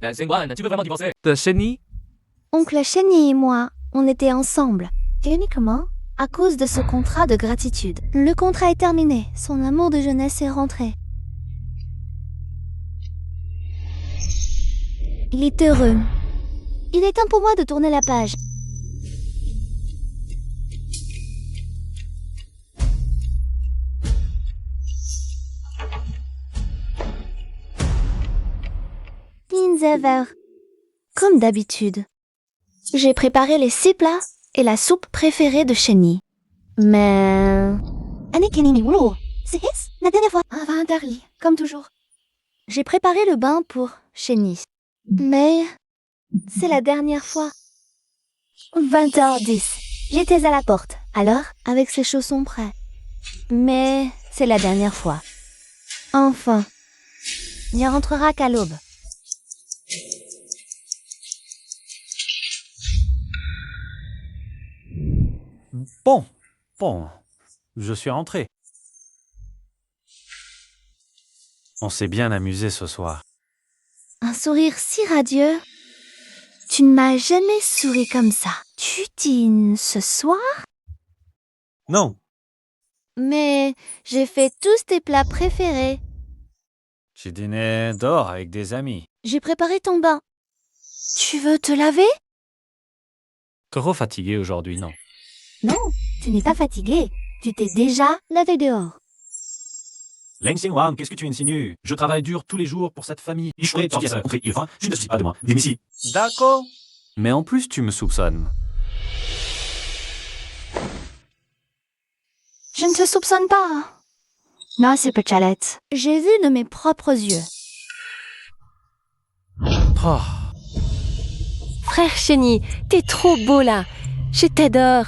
Xingwan, tu veux vraiment divorcer? De Chenny? Oncle Chenny et moi, on était ensemble. Uniquement à cause de ce contrat de gratitude. Le contrat est terminé. Son amour de jeunesse est rentré. Il est heureux. Il est temps pour moi de tourner la page. Inzever. Comme d'habitude. J'ai préparé les 6 plats et la soupe préférée de Chenny. Mais... C'est la dernière fois. Comme toujours. J'ai préparé le bain pour Chenny. Mais... c'est la dernière fois. 20h10. J'étais à la porte, alors, avec ses chaussons prêts. Mais... c'est la dernière fois. Enfin. Il ne rentrera qu'à l'aube. Bon, je suis rentré. On s'est bien amusé ce soir. Un sourire si radieux. Tu ne m'as jamais souri comme ça. Tu dînes ce soir? Non, Mais j'ai fait tous tes plats préférés. j'ai dîné dehors avec des amis. J'ai préparé ton bain. Tu veux te laver? Trop fatigué aujourd'hui, non. Non, tu n'es pas fatigué. Tu t'es déjà lavé dehors. Leng Xingwan, qu'est-ce que tu insinues? Je travaille dur tous les jours pour cette famille. Je ne suis pas de moi. Viens ici. D'accord. Mais en plus, tu me soupçonnes. Je ne te soupçonne pas. Non, c'est pas Chalette. J'ai vu de mes propres yeux. Oh, Frère Chenny, t'es trop beau là. Je t'adore.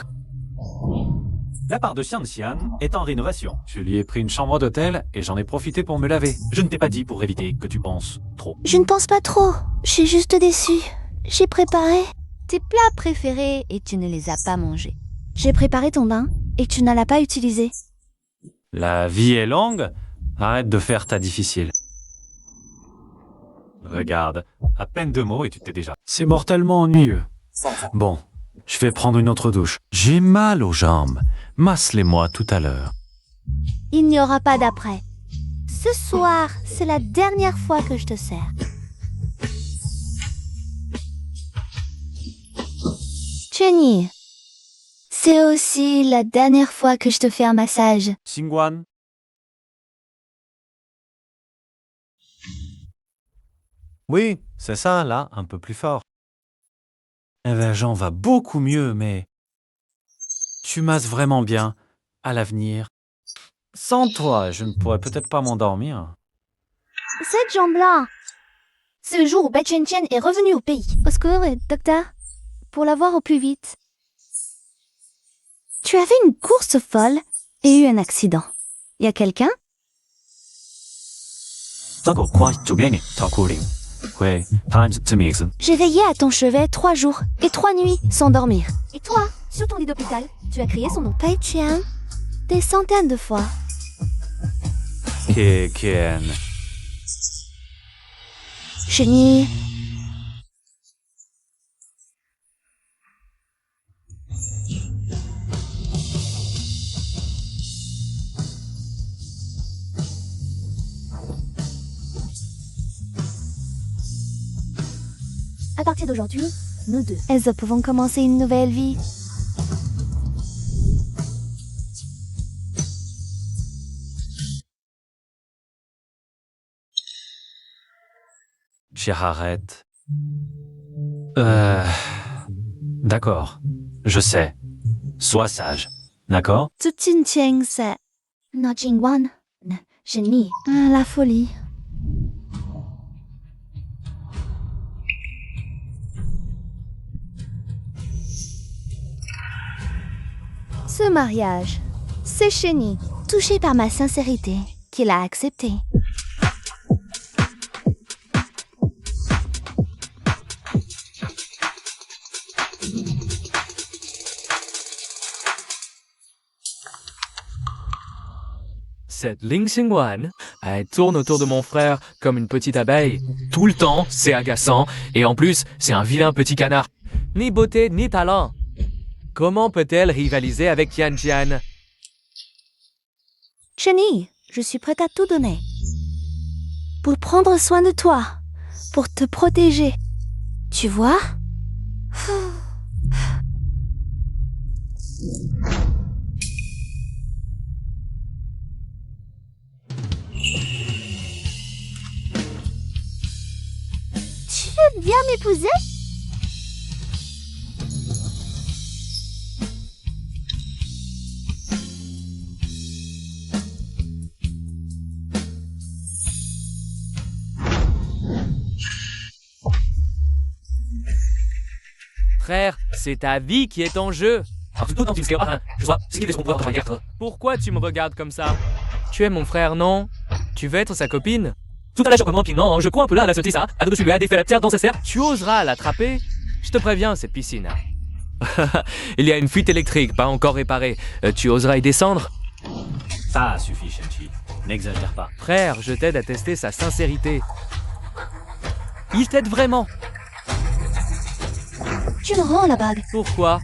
La part de Xian est en rénovation. je lui ai pris une chambre d'hôtel et j'en ai profité pour me laver. Je ne t'ai pas dit pour éviter que tu penses trop. Je ne pense pas trop. Je suis juste déçue. J'ai préparé tes plats préférés et tu ne les as pas mangés. J'ai préparé ton bain et tu ne l'as pas utilisé. La vie est longue. Arrête de faire ta difficile. Regarde, à peine 2 mots et tu t'es déjà... C'est mortellement ennuyeux. Bon, je vais prendre une autre douche. J'ai mal aux jambes. Masse-les-moi tout à l'heure. Il n'y aura pas d'après. Ce soir, c'est la dernière fois que je te sers. Chenny, c'est aussi la dernière fois que je te fais un massage. Xingwan. Oui, c'est ça, là, un peu plus fort. Jean va beaucoup mieux, mais... tu masses vraiment bien. À l'avenir. Sans toi, je ne pourrais peut-être pas m'endormir. Cette jambe-là, c'est le jour où Bai Chen est revenu au pays. Au secours, docteur, pour la voir au plus vite. Tu avais une course folle et eu un accident. Y a quelqu'un? Oui, J'ai veillé à ton chevet 3 jours et 3 nuits sans dormir. Et toi, sur ton lit d'hôpital, tu as crié son nom. Bai Chen, des centaines de fois. Ken. Chenny. À partir d'aujourd'hui, nous deux, elles pouvons commencer une nouvelle vie. Arrête. D'accord. Je sais. Sois sage. D'accord? Tsutin Cheng, c'est... No Jingwan. Chenny. La folie. Ce mariage, c'est Chenny, touché par ma sincérité, qu'il a accepté. Cette Ling Xingwan Elle tourne autour de mon frère comme une petite abeille. Tout le temps, c'est agaçant. Et en plus, c'est un vilain petit canard. Ni beauté, ni talent. Comment peut-elle rivaliser avec Yan Jian? Chenille, je suis prête à tout donner. Pour prendre soin de toi, pour te protéger. Tu vois? Tu veux bien m'épouser? Frère, c'est ta vie qui est en jeu. Pourquoi tu me regardes comme ça? Tu es mon frère, non? Tu veux être sa copine? Je crois un peu là à la sauter ça. Tu oseras l'attraper? Je te préviens, cette piscine. Il y a une fuite électrique, pas encore réparée. Tu oseras y descendre? Ça suffit, Shenchi. N'exagère pas. Frère, je t'aide à tester sa sincérité. Il t'aide vraiment. Tu me rends la bague. Pourquoi?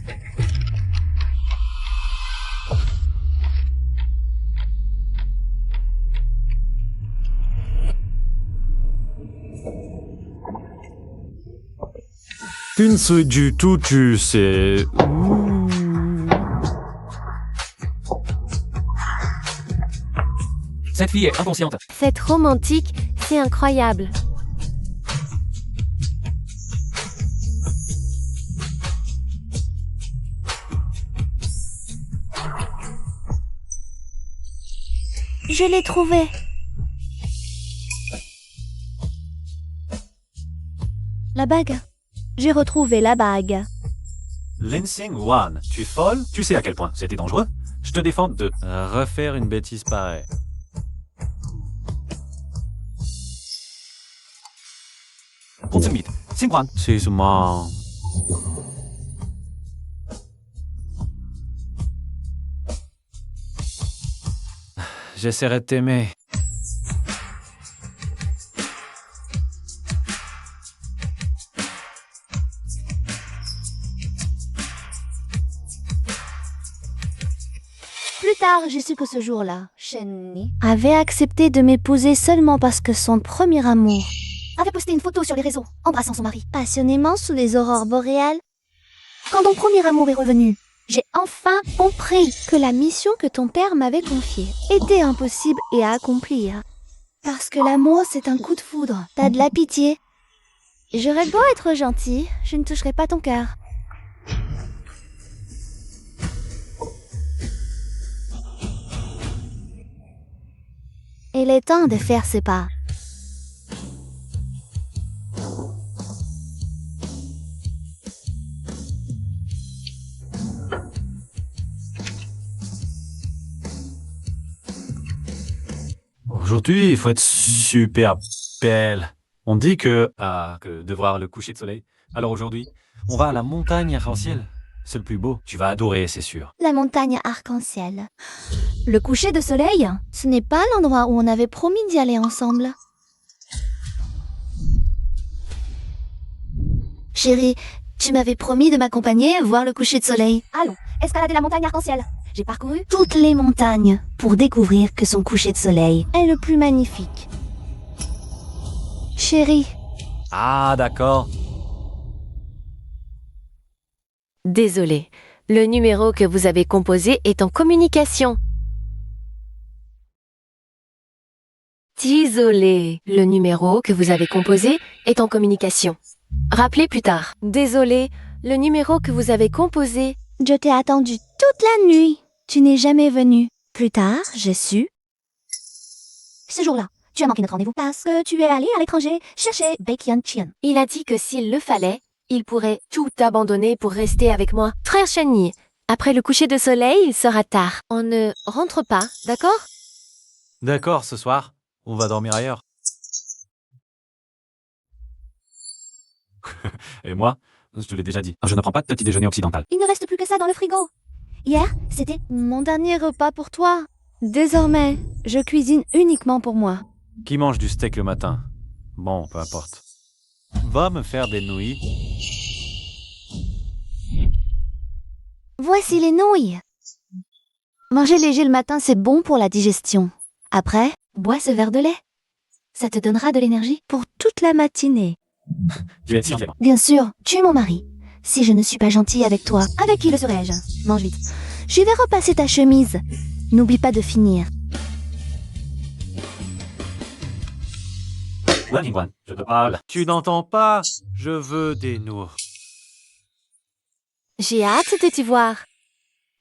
Tu ne sais du tout, tu sais. Cette fille est inconsciente. C'est romantique, c'est incroyable. Je l'ai trouvé. La bague. J'ai retrouvé la bague. Lensing Wan, tu es folle? Tu sais à quel point c'était dangereux? Je te défends de... Refaire une bêtise pareille. Singwan. Excuse-moi. J'essaierai de t'aimer. Plus tard, j'ai su que ce jour-là, Shenni avait accepté de m'épouser seulement parce que son premier amour avait posté une photo sur les réseaux, embrassant son mari, passionnément sous les aurores boréales. Quand ton premier amour est revenu, j'ai enfin compris que la mission que ton père m'avait confiée était impossible et à accomplir. Parce que l'amour, c'est un coup de foudre. T'as de la pitié. J'aurais beau être gentil, je ne toucherai pas ton cœur. Il est temps de faire ses pas. Aujourd'hui, il faut être super belle. On dit que de voir le coucher de soleil. Alors aujourd'hui, on va à la montagne arc-en-ciel. C'est le plus beau. Tu vas adorer, c'est sûr. La montagne arc-en-ciel. Le coucher de soleil, ce n'est pas l'endroit où on avait promis d'y aller ensemble. Chérie, tu m'avais promis de m'accompagner voir le coucher de soleil. Allons, escalader la montagne arc-en-ciel. J'ai parcouru toutes les montagnes pour découvrir que son coucher de soleil est le plus magnifique. Chérie, Ah, d'accord. Désolé, le numéro que vous avez composé est en communication. Désolé, le numéro que vous avez composé est en communication. Rappelez plus tard. Désolé, le numéro que vous avez composé... je t'ai attendu toute la nuit. Tu n'es jamais venu. Plus tard, j'ai su. Ce jour-là, tu as manqué notre rendez-vous parce que tu es allé à l'étranger chercher Baekhyun Chien. Il a dit que s'il le fallait, il pourrait tout abandonner pour rester avec moi. Frère Shenni, après le coucher de soleil, il sera tard. On ne rentre pas, d'accord? D'accord, ce soir, on va dormir ailleurs. Et moi, je te l'ai déjà dit, je ne prends pas de petit déjeuner occidental. Il ne reste plus que ça dans le frigo. Hier, c'était mon dernier repas pour toi. Désormais, je cuisine uniquement pour moi. Qui mange du steak le matin? Bon, peu importe. Va me faire des nouilles. Voici les nouilles. Manger léger le matin, c'est bon pour la digestion. Après, bois ce verre de lait. Ça te donnera de l'énergie pour toute la matinée. Tu vas être sûr. Bien sûr, tu es mon mari. Si je ne suis pas gentille avec toi, avec qui le serais-je? Mange vite. Je vais repasser ta chemise. N'oublie pas de finir. Wan, je te parle. Tu n'entends pas? Je veux des nours. J'ai hâte de t'y voir.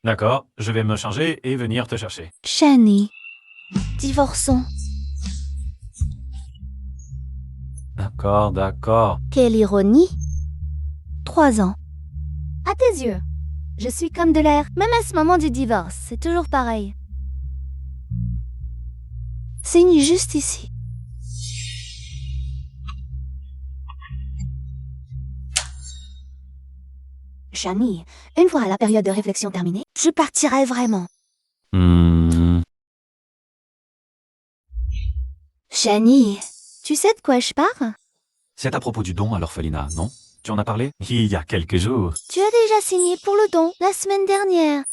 D'accord, je vais me changer et venir te chercher. Shani, divorçons. D'accord, d'accord. Quelle ironie. 3 ans. À tes yeux, je suis comme de l'air. Même à ce moment du divorce, c'est toujours pareil. Signe juste ici. Shani, une fois la période de réflexion terminée, je partirai vraiment. Shani, tu sais de quoi je parle? C'est à propos du don à l'orphelinat, non? Tu en as parlé? Il y a quelques jours. Tu as déjà signé pour le don la semaine dernière.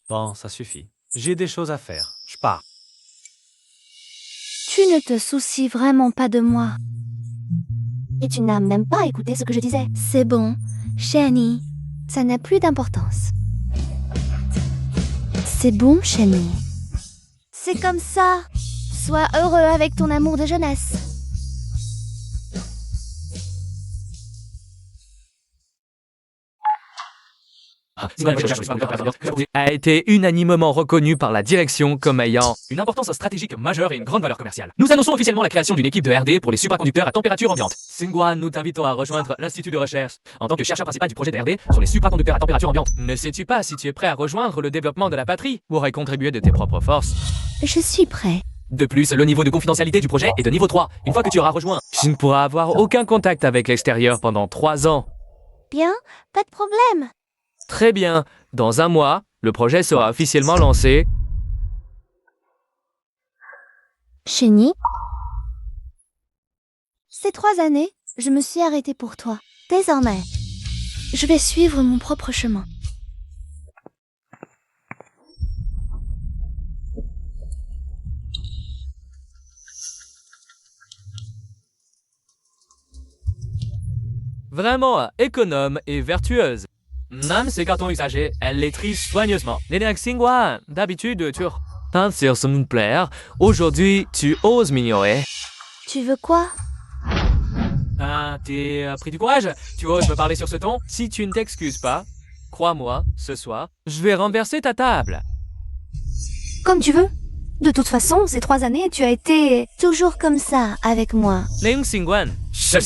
Bon, ça suffit. J'ai des choses à faire. Je pars. Tu ne te soucies vraiment pas de moi. Et tu n'as même pas écouté ce que je disais. C'est bon, Shani. Ça n'a plus d'importance. C'est bon, Shani. C'est comme ça. Sois heureux avec ton amour de jeunesse. A été unanimement reconnu par la direction comme ayant une importance stratégique majeure et une grande valeur commerciale. Nous annonçons officiellement la création d'une équipe de R&D pour les supraconducteurs à température ambiante. Xinguan, nous t'invitons à rejoindre l'Institut de recherche en tant que chercheur principal du projet de R&D sur les supraconducteurs à température ambiante. Ne sais-tu pas si tu es prêt à rejoindre le développement de la patrie ou à y contribuer de tes propres forces? Je suis prêt. De plus, le niveau de confidentialité du projet est de niveau 3. Une fois que tu auras rejoint, tu ne pourras avoir aucun contact avec l'extérieur pendant 3 ans. Bien, pas de problème. Très bien. Dans 1 mois, le projet sera officiellement lancé. Shani, ces 3 années, je me suis arrêtée pour toi. Désormais, je vais suivre mon propre chemin. Vraiment économe et vertueuse. Même ces cartons usagés, elle les trie soigneusement. Lénac Xinguan, d'habitude, tu t'insères sur me plaire. Aujourd'hui, tu oses m'ignorer. Tu veux quoi? T'es pris du courage? Tu oses me parler sur ce ton? Si tu ne t'excuses pas, crois-moi, ce soir, je vais renverser ta table. Comme tu veux. De toute façon, ces 3 années, tu as été toujours comme ça avec moi. Lénac Xinguan. Son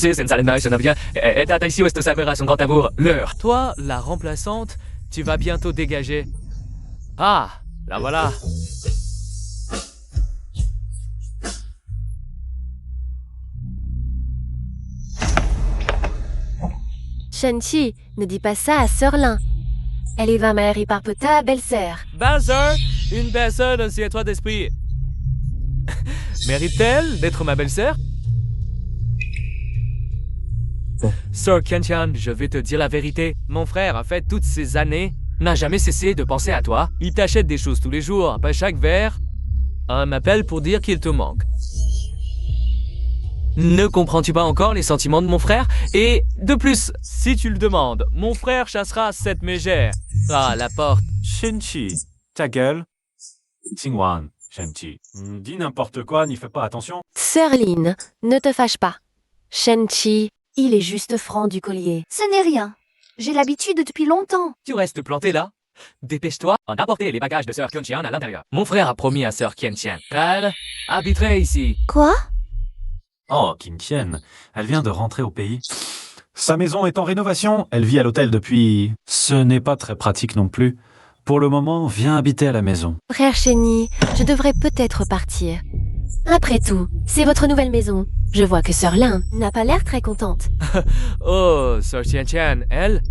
grand amour, l'heure. Toi, la remplaçante, tu vas bientôt dégager. Ah, la voilà. Shen-Chi, ne dis pas ça à Sœur Lin. Elle y va marier par ta belle-sœur. Belle-sœur, une belle-sœur d'un si étroit d'esprit. Mérite-t-elle d'être ma belle-sœur? Sir Qiantian, je vais te dire la vérité. Mon frère a fait toutes ces années, n'a jamais cessé de penser à toi. Il t'achète des choses tous les jours, après chaque verre. Un appel pour dire qu'il te manque. Ne comprends-tu pas encore les sentiments de mon frère? Et de plus, si tu le demandes, mon frère chassera cette mégère. Ah, la porte. Shin-Chi, ta gueule. Xinguan, Shen-Chi. Dis n'importe quoi, n'y fais pas attention. Sœur Lin, ne te fâche pas. Shen-Chi, il est juste franc du collier. Ce n'est rien. J'ai l'habitude depuis longtemps. Tu restes planté là? Dépêche-toi en apporter les bagages de Sœur Qiantian à l'intérieur. Mon frère a promis à Sœur Qiantian qu'elle habiterait ici. Quoi? Oh, Qin Tian, elle vient de rentrer au pays. Sa maison est en rénovation, elle vit à l'hôtel depuis... Ce n'est pas très pratique non plus. Pour le moment, viens habiter à la maison. Frère Chenny, je devrais peut-être partir. Après tout, c'est votre nouvelle maison. Je vois que Sœur Lin n'a pas l'air très contente. Oh, Sœur Tian Tian, elle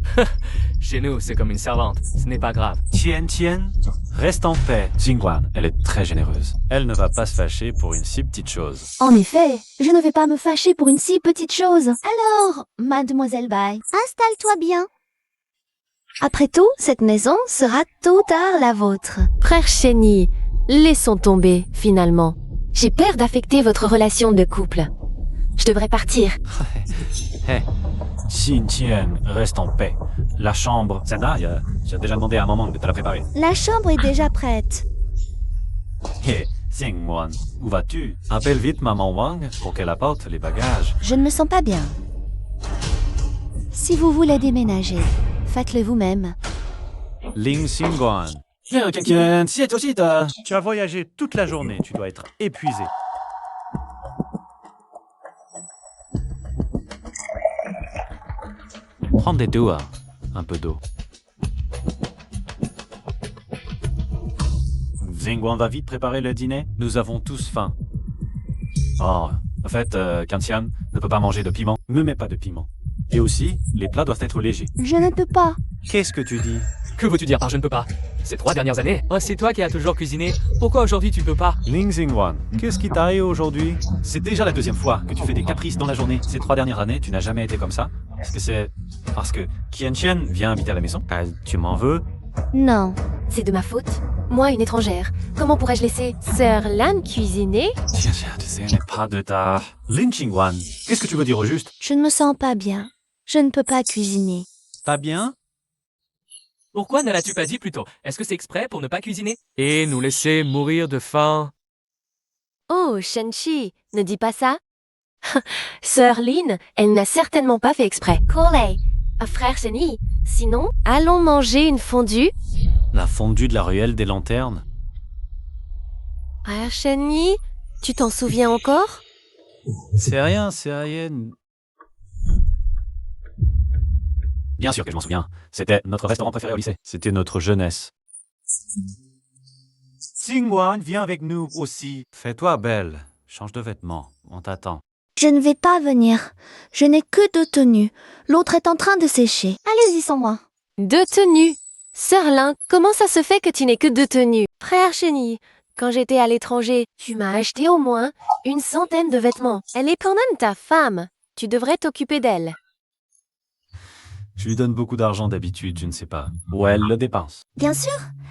Chez nous, c'est comme une servante. Ce n'est pas grave. Tien Tien, reste en paix. Xingguan, elle est très généreuse. Elle ne va pas se fâcher pour une si petite chose. En effet, je ne vais pas me fâcher pour une si petite chose. Alors, mademoiselle Bai, installe-toi bien. Après tout, cette maison sera tôt ou tard la vôtre. Frère Chenny, laissons tomber, finalement. J'ai peur d'affecter votre relation de couple. Je devrais partir. Hé, Xin Tian, reste en paix. La chambre... Zenda, j'ai déjà demandé à maman de te la préparer. La chambre est déjà prête. Hé, Xingguan, où vas-tu? appelle vite maman Wang pour qu'elle apporte les bagages. Je ne me sens pas bien. Si vous voulez déménager, faites-le vous-même. Ling Xingguan, Viens, Qian, c'est aussi ta... tu as voyagé toute la journée, tu dois être épuisé. Prends des doigts, un peu d'eau. Xingguan va vite préparer le dîner. Nous avons tous faim. Oh, en fait, Qian ne peut pas manger de piment. Ne mets pas de piment. Et aussi, les plats doivent être légers. Je ne peux pas. Qu'est-ce que tu dis? Que veux-tu dire par je ne peux pas? Ces 3 dernières années? Oh, c'est toi qui as toujours cuisiné. Pourquoi aujourd'hui tu peux pas? Ling Xingguan, qu'est-ce qui t'arrive aujourd'hui? C'est déjà la 2e fois que tu fais des caprices dans la journée. Ces 3 dernières années, tu n'as jamais été comme ça. Est-ce que c'est parce que Qian Tian vient habiter à la maison? Ah, tu m'en veux? Non. C'est de ma faute. Moi, une étrangère. Comment pourrais-je laisser Sœur Lan cuisiner? Tiens, tu sais, n'est pas de ta... Lin Qingguan, qu'est-ce que tu veux dire au juste? Je ne me sens pas bien. Je ne peux pas cuisiner. Pas bien? Pourquoi ne l'as-tu pas dit plus tôt? Est-ce que c'est exprès pour ne pas cuisiner? Et nous laisser mourir de faim? Oh, Shenchi, ne dis pas ça. Sœur Lin, elle n'a certainement pas fait exprès. Coley, frère Chenny, sinon, allons manger une fondue? La fondue de la ruelle des lanternes? Frère Chenny, tu t'en souviens encore? C'est rien, rien. Bien sûr que je m'en souviens. C'était notre restaurant préféré au lycée. C'était notre jeunesse. Xingguan, viens avec nous aussi. Fais-toi belle. Change de vêtements. On t'attend. Je ne vais pas venir. Je n'ai que 2 tenues. L'autre est en train de sécher. Allez-y sans moi. 2 tenues. Sœur Lin, comment ça se fait que tu n'aies que 2 tenues? Frère Chenny, quand j'étais à l'étranger, tu m'as acheté au moins une centaine de vêtements. Elle est quand même ta femme. Tu devrais t'occuper d'elle. Je lui donne beaucoup d'argent d'habitude, je ne sais pas. Où elle le dépense. Bien sûr,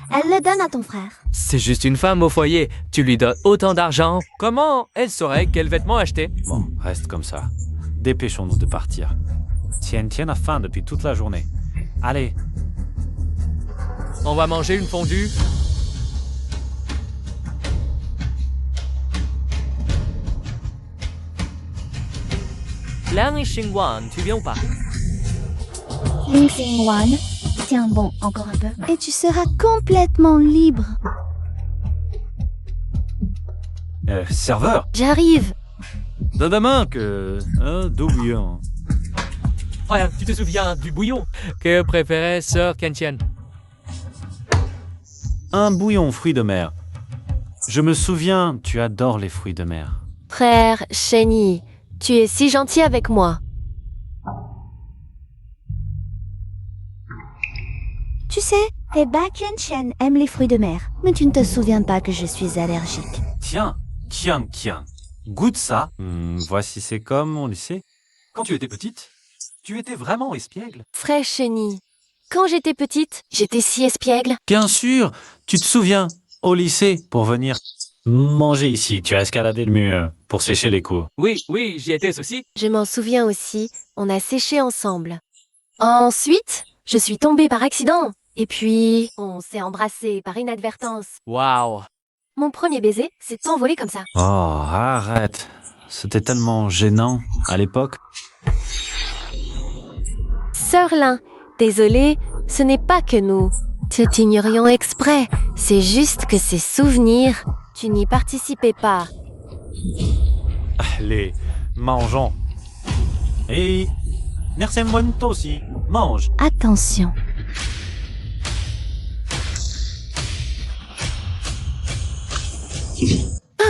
elle le donne à ton frère. C'est juste une femme au foyer. Tu lui donnes autant d'argent. Comment elle saurait quels vêtements acheter? Bon, reste comme ça. Dépêchons-nous de partir. Tian Tian a faim depuis toute la journée. Allez, On va manger une fondue. Lan et Xingguan, tu viens ou pas? Ling Xingguan, tiens bon, encore un peu. Et tu seras complètement libre. Serveur, J'arrive. de demain que... d'oublions. Ouais, tu te souviens du bouillon que préférait Sœur Qian. Un bouillon fruits de mer. Je me souviens, tu adores les fruits de mer. Frère Chenny, tu es si gentil avec moi. Tu sais, Qian aime les fruits de mer. Mais tu ne te souviens pas que je suis allergique. tiens, Qian, goûte ça. Voici c'est comme mon lycée. Quand tu étais petite, tu étais vraiment espiègle. Frère Chenny, quand j'étais petite, j'étais si espiègle. Bien sûr, tu te souviens, au lycée, pour venir manger ici. Tu as escaladé le mur pour sécher les coups. Oui, j'y étais aussi. Je m'en souviens aussi, on a séché ensemble. Ensuite, je suis tombée par accident. Et puis, on s'est embrassé par inadvertance. Waouh. Mon premier baiser s'est envolé comme ça. Oh, arrête. C'était tellement gênant à l'époque. Sœur Lin, désolée, ce n'est pas que nous te t'ignorions exprès. C'est juste que ces souvenirs, tu n'y participais pas. Allez, mangeons. Et merci moi toi aussi. Mange. Attention.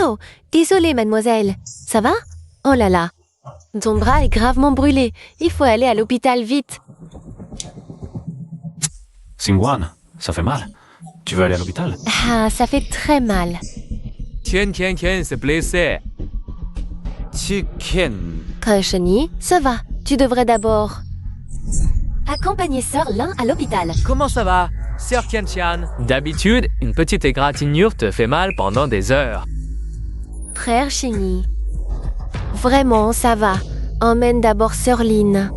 Oh, désolée mademoiselle. Ça va? Oh là là, Ton bras est gravement brûlé. Il faut aller à l'hôpital vite. Xingguan, ça fait mal. Tu veux aller à l'hôpital? Ah, ça fait très mal. Tian Tian Tian s'est blessé. Chicken. Chenille, ça va. Tu devrais d'abord accompagner Sœur Lin à l'hôpital. Comment ça va, Sœur Tian Tian? D'habitude, une petite égratignure te fait mal pendant des heures. Frère Chenille. Vraiment, ça va. Emmène d'abord Sœur Lin.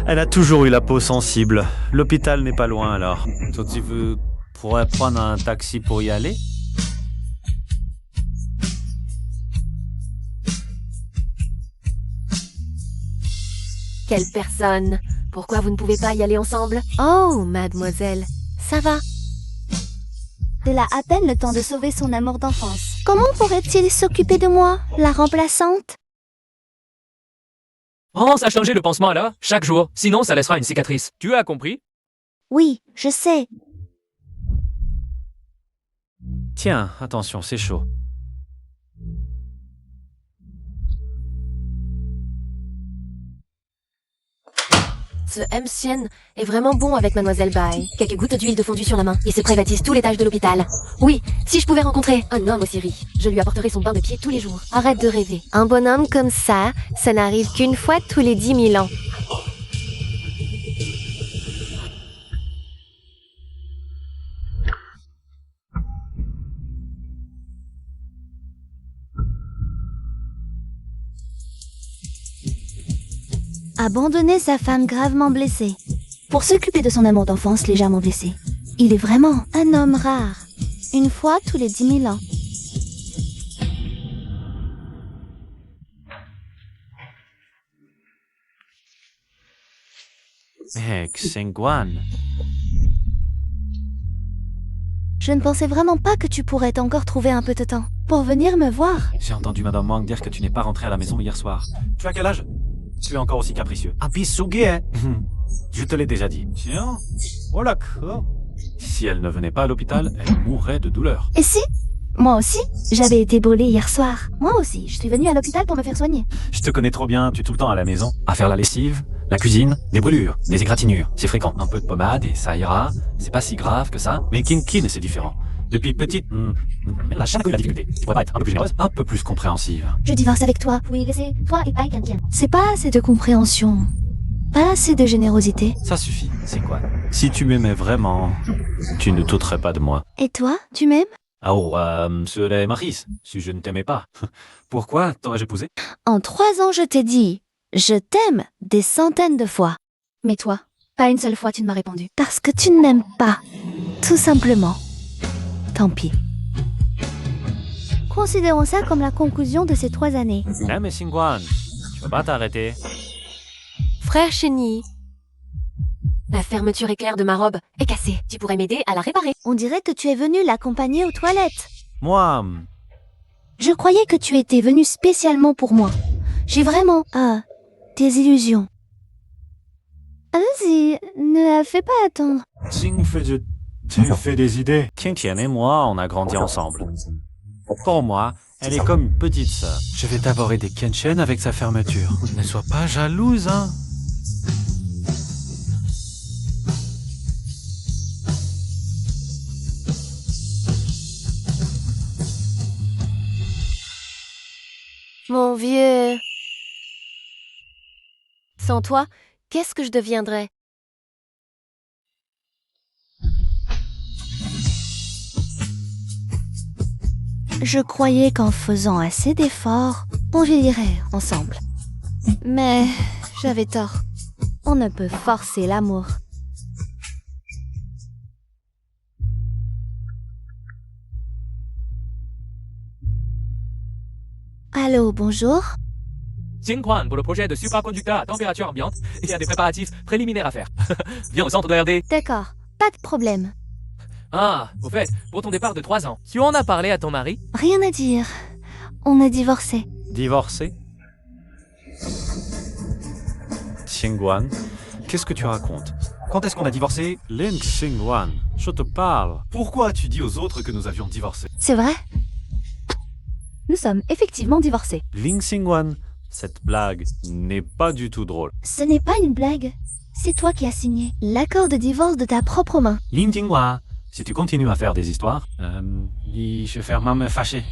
Elle a toujours eu la peau sensible. L'hôpital n'est pas loin alors. Toi, tu pourrais prendre un taxi pour y aller? Quelle personne? Pourquoi vous ne pouvez pas y aller ensemble? Oh, mademoiselle, ça va. Il a à peine le temps de sauver son amour d'enfance. Comment pourrait-il s'occuper de moi, la remplaçante? Pense à changer le pansement là, chaque jour. Sinon, ça laissera une cicatrice. Tu as compris? Oui, je sais. Tiens, attention, c'est chaud. Ce Hemsien est vraiment bon avec Mademoiselle Bai. Quelques gouttes d'huile de fondue sur la main et se privatise tous les tâches de l'hôpital. Oui, si je pouvais rencontrer un homme aussi riche, je lui apporterais son bain de pied tous les jours. Arrête de rêver. Un bonhomme comme ça n'arrive qu'une fois tous les 10 000 ans. Abandonner sa femme gravement blessée pour s'occuper de son amour d'enfance légèrement blessé. Il est vraiment un homme rare. Une fois tous les 10 000 ans. Xingguan. Je ne pensais vraiment pas que tu pourrais encore trouver un peu de temps pour venir me voir. J'ai entendu Madame Wang dire que tu n'es pas rentré à la maison hier soir. Tu as quel âge? Tu es encore aussi capricieux. Ah, Bisuge, hein? Je te l'ai déjà dit. Tiens. Oh la quoi. Si elle ne venait pas à l'hôpital, elle mourrait de douleur. Et si? Moi aussi, j'avais été brûlée hier soir. Moi aussi, je suis venue à l'hôpital pour me faire soigner. Je te connais trop bien, tu es tout le temps à la maison, à faire la lessive, la cuisine, des brûlures, des égratignures. C'est fréquent. Un peu de pommade et ça ira. C'est pas si grave que ça. Mais Kin, c'est différent. Depuis petite, elle a jamais eu la difficulté. Tu pourrais pas être un peu plus généreuse, un peu plus compréhensive. Je divorce avec toi. Oui, laissez toi et Bai quelqu'un. C'est pas assez de compréhension. Pas assez de générosité. Ça suffit, c'est quoi? Si tu m'aimais vraiment, tu ne douterais pas de moi. Et toi, tu m'aimes? Ah oh, cela est Maris, si je ne t'aimais pas. Pourquoi t'aurais-je épousé? En 3 ans, je t'ai dit « Je t'aime » des centaines de fois. Mais toi, pas une seule fois tu ne m'as répondu. Parce que tu ne m'aimes pas. Tout simplement. Tant pis. Considérons ça comme la conclusion de ces 3 années. Eh mais Xingguan, tu vas pas t'arrêter. Frère Chenille. La fermeture éclair de ma robe est cassée. Tu pourrais m'aider à la réparer. On dirait que tu es venu l'accompagner aux toilettes. Moi, Je croyais que tu étais venu spécialement pour moi. J'ai vraiment... des illusions. Vas-y, ne la fais pas attendre. Tu fais des idées. Qianqian et moi, on a grandi ensemble. Pour moi, elle est comme une petite sœur. Je vais d'abord aider Qianqian avec sa fermeture. Ne sois pas jalouse, hein. Mon vieux. Sans toi, qu'est-ce que je deviendrais? Je croyais qu'en faisant assez d'efforts, on vieillirait ensemble. Mais j'avais tort. On ne peut forcer l'amour. Allô, bonjour. Xingguan, pour le projet de supraconducteur à température ambiante, il y a des préparatifs préliminaires à faire. Viens au centre de RD. D'accord, pas de problème. Ah, au fait, pour ton départ de 3 ans, tu en as parlé à ton mari? Rien à dire. On a divorcé. Divorcé? Xingguan, qu'est-ce que tu racontes? Quand est-ce qu'on a divorcé? Lin Xingguan, je te parle. Pourquoi as-tu dit aux autres que nous avions divorcé? C'est vrai? Nous sommes effectivement divorcés. Ling Xingwan, cette blague n'est pas du tout drôle. Ce n'est pas une blague. C'est toi qui as signé l'accord de divorce de ta propre main. Lin Jinghua, si tu continues à faire des histoires, je vais faire me fâcher.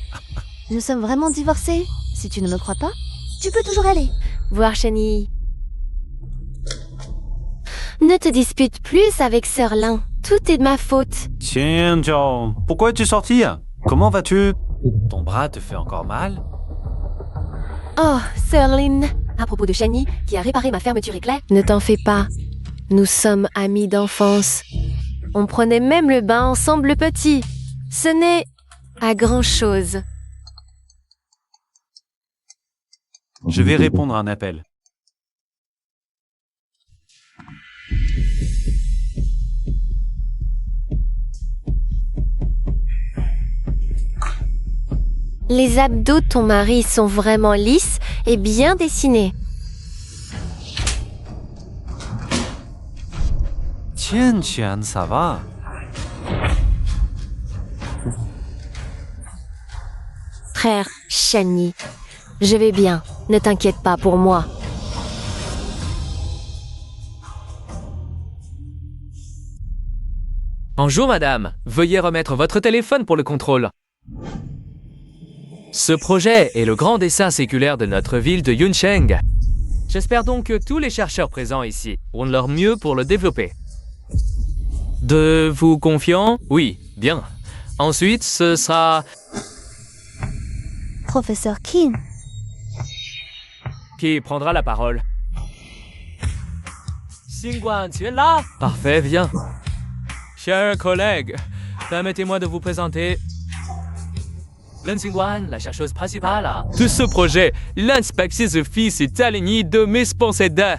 Nous sommes vraiment divorcés. Si tu ne me crois pas, tu peux toujours aller. Voir Chenille. Ne te dispute plus avec Sir Lin. Tout est de ma faute. Tiens, John, pourquoi es-tu sorti? Comment vas-tu? Ton bras te fait encore mal? Oh, Sir Lin. À propos de Chenille, qui a réparé ma fermeture éclair, ne t'en fais pas. Nous sommes amis d'enfance. On prenait même le bain ensemble petit. Ce n'est à grand-chose. Je vais répondre à un appel. Les abdos de ton mari sont vraiment lisses et bien dessinés. Tiens, Tian, ça va? Frère Chenille, je vais bien. Ne t'inquiète pas pour moi. Bonjour madame, veuillez remettre votre téléphone pour le contrôle. Ce projet est le grand dessin séculaire de notre ville de Yuncheng. J'espère donc que tous les chercheurs présents ici feront de leur mieux pour le développer. De vous confiant? Oui, bien. Ensuite, ce sera... Professeur Qin, Qui prendra la parole? Xingguan, tu es là? Parfait, viens. Chers collègues, permettez-moi de vous présenter Lin Xingguan, la chercheuse principale de ce projet, l'inspectrice de fils et Taligny de Miss Ponceda.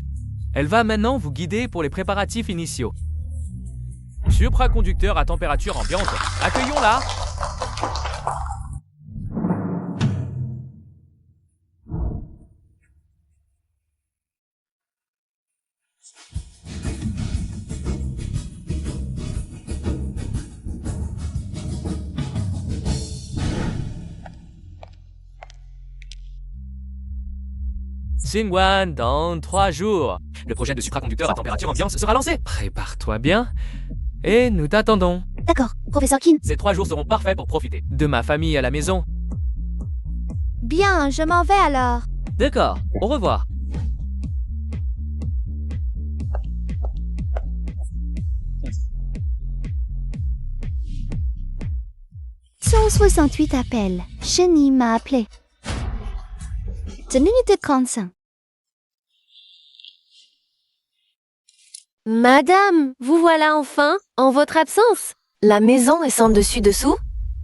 Elle va maintenant vous guider pour les préparatifs initiaux. Supraconducteur à température ambiante. Accueillons-la. Xingguan, dans 3 jours, le projet de supraconducteur à température ambiante sera lancé. Prépare-toi bien et nous t'attendons. d'accord, professeur Qin. Ces 3 jours seront parfaits pour profiter de ma famille à la maison. Bien, je m'en vais alors. D'accord, au revoir. 168 appels. Chenille m'a appelé. Tenue de 35. Madame, vous voilà enfin, en votre absence. La maison est sans dessus-dessous.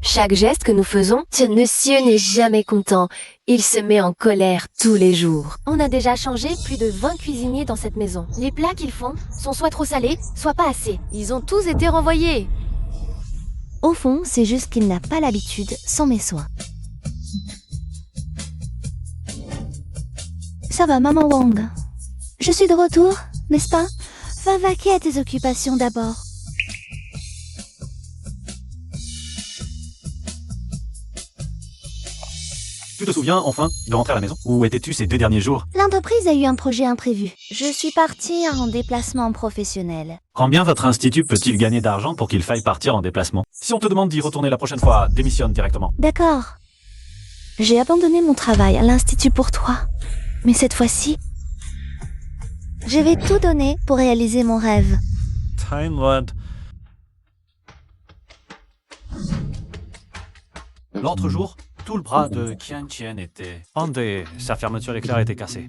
Chaque geste que nous faisons, ce monsieur n'est jamais content. Il se met en colère tous les jours. On a déjà changé plus de 20 cuisiniers dans cette maison. Les plats qu'ils font sont soit trop salés, soit pas assez. Ils ont tous été renvoyés. Au fond, c'est juste qu'il n'a pas l'habitude sans mes soins. Ça va, maman Wang. Je suis de retour, n'est-ce pas? Va vaquer à tes occupations d'abord. Tu te souviens, enfin, de rentrer à la maison? Où étais-tu ces 2 derniers jours? L'entreprise a eu un projet imprévu. Je suis partie en déplacement professionnel. Combien votre institut peut-il gagner d'argent pour qu'il faille partir en déplacement? Si on te demande d'y retourner la prochaine fois, démissionne directement. D'accord. J'ai abandonné mon travail à l'institut pour toi. Mais cette fois-ci, je vais tout donner pour réaliser mon rêve. Time Lord. L'autre jour, tout le bras de Qian Qian était... André, sa fermeture éclair était cassée.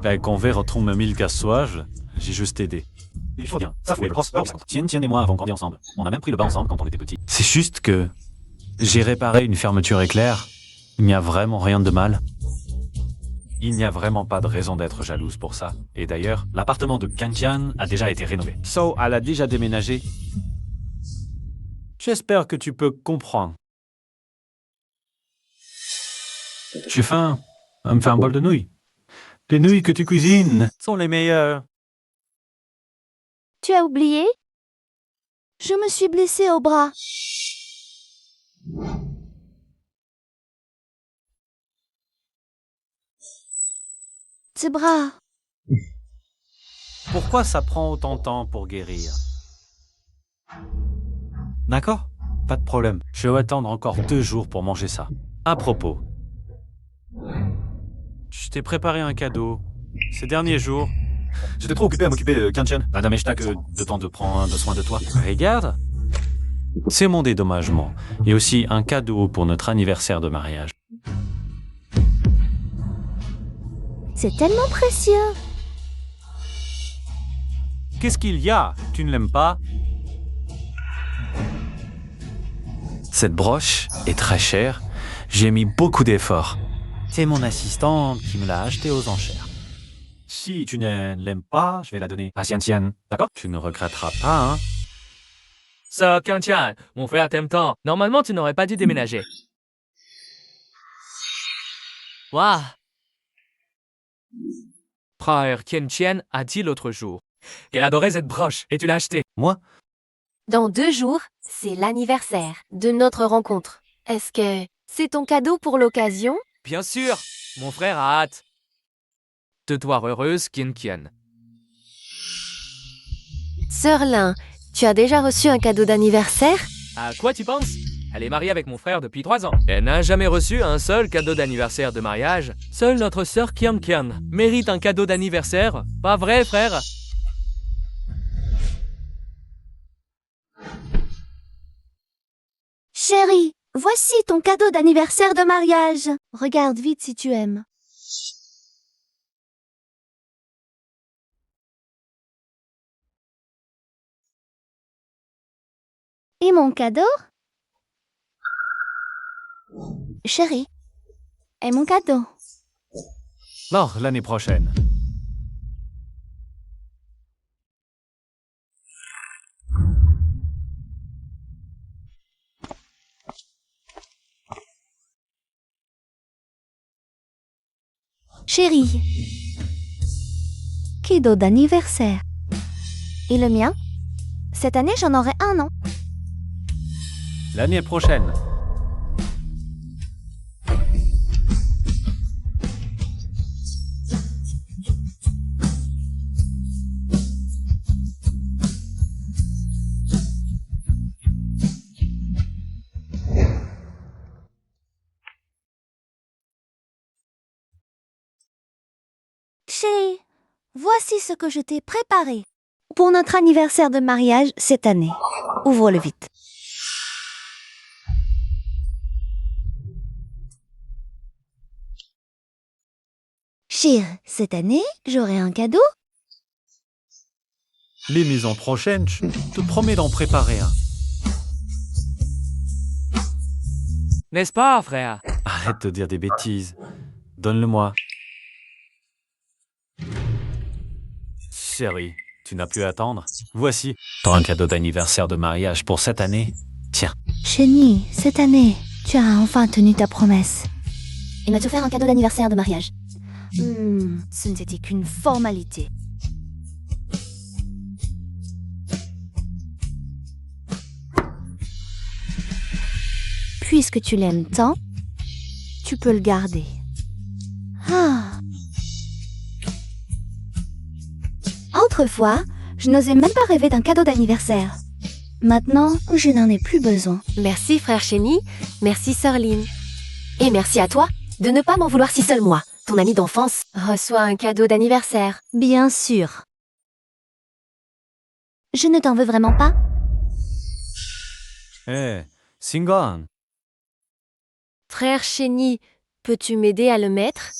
Ben, qu'on va retrouver 1000 casse-soiges, j'ai juste aidé. Il faut bien, ça fait le cross. Qian Qian et moi avons grandi ensemble. On a même pris le bain ensemble quand on était petits. C'est juste que j'ai réparé une fermeture éclair. Il n'y a vraiment rien de mal. Il n'y a vraiment pas de raison d'être jalouse pour ça. Et d'ailleurs, l'appartement de Qian Qian a déjà été rénové. So, elle a déjà déménagé. J'espère que tu peux comprendre. J'ai faim. On me fait un bol de nouilles. Les nouilles que tu cuisines Sont les meilleurs. Tu as oublié? Je me suis blessée au bras. ses bras. Pourquoi ça prend autant de temps pour guérir? D'accord, pas de problème. Je vais attendre encore 2 jours pour manger ça. À propos, je t'ai préparé un cadeau. Ces derniers jours, J'étais trop occupé à m'occuper de Kanchen. Madame Eshta que de temps de prendre soin de toi. regarde. C'est mon dédommagement. Et aussi un cadeau pour notre anniversaire de mariage. C'est tellement précieux. Qu'est-ce qu'il y a? Tu ne l'aimes pas? Cette broche est très chère. J'ai mis beaucoup d'efforts. C'est mon assistante qui me l'a achetée aux enchères. Si tu ne l'aimes pas, je vais la donner à Xian. D'accord? Tu ne regretteras pas, hein? Ça, Kantian, mon frère t'aime tant. Normalement, tu n'aurais pas dû déménager. Waouh! Frère Tian a dit l'autre jour qu'elle adorait cette broche et tu l'as achetée. Moi? Dans 2 jours, c'est l'anniversaire de notre rencontre. Est-ce que c'est ton cadeau pour l'occasion? Bien sûr, mon frère a hâte de te voir heureuse, Kian. Sœur Lin, tu as déjà reçu un cadeau d'anniversaire? À quoi tu penses? Elle est mariée avec mon frère depuis 3 ans. Elle n'a jamais reçu un seul cadeau d'anniversaire de mariage. Seule notre sœur Kian mérite un cadeau d'anniversaire. Pas vrai, frère? Chérie, voici ton cadeau d'anniversaire de mariage. Regarde vite si tu aimes. Et mon cadeau? Chérie, et mon cadeau? Alors, l'année prochaine. Chérie, cadeau d'anniversaire. Et le mien? Cette année, j'en aurai un, non? L'année prochaine. Chérie, voici ce que je t'ai préparé pour notre anniversaire de mariage cette année. Ouvre-le vite. Chérie, cette année, j'aurai un cadeau? Les maisons prochaines, je te promets d'en préparer un. N'est-ce pas, frère? Arrête de dire des bêtises. Donne-le-moi. Chérie, tu n'as plus à attendre. Voici ton cadeau d'anniversaire de mariage pour cette année. Tiens. Chérie, cette année, tu as enfin tenu ta promesse. Il m'a offert un cadeau d'anniversaire de mariage. Ce n'était qu'une formalité. Puisque tu l'aimes tant, tu peux le garder. Ah. Autrefois, je n'osais même pas rêver d'un cadeau d'anniversaire. Maintenant, je n'en ai plus besoin. Merci frère Chéni, merci sœur Lin. Et merci à toi de ne pas m'en vouloir si seul moi, ton ami d'enfance, reçoit un cadeau d'anniversaire. Bien sûr. Je ne t'en veux vraiment pas? Hé, Singon. Frère Chéni, peux-tu m'aider à le mettre?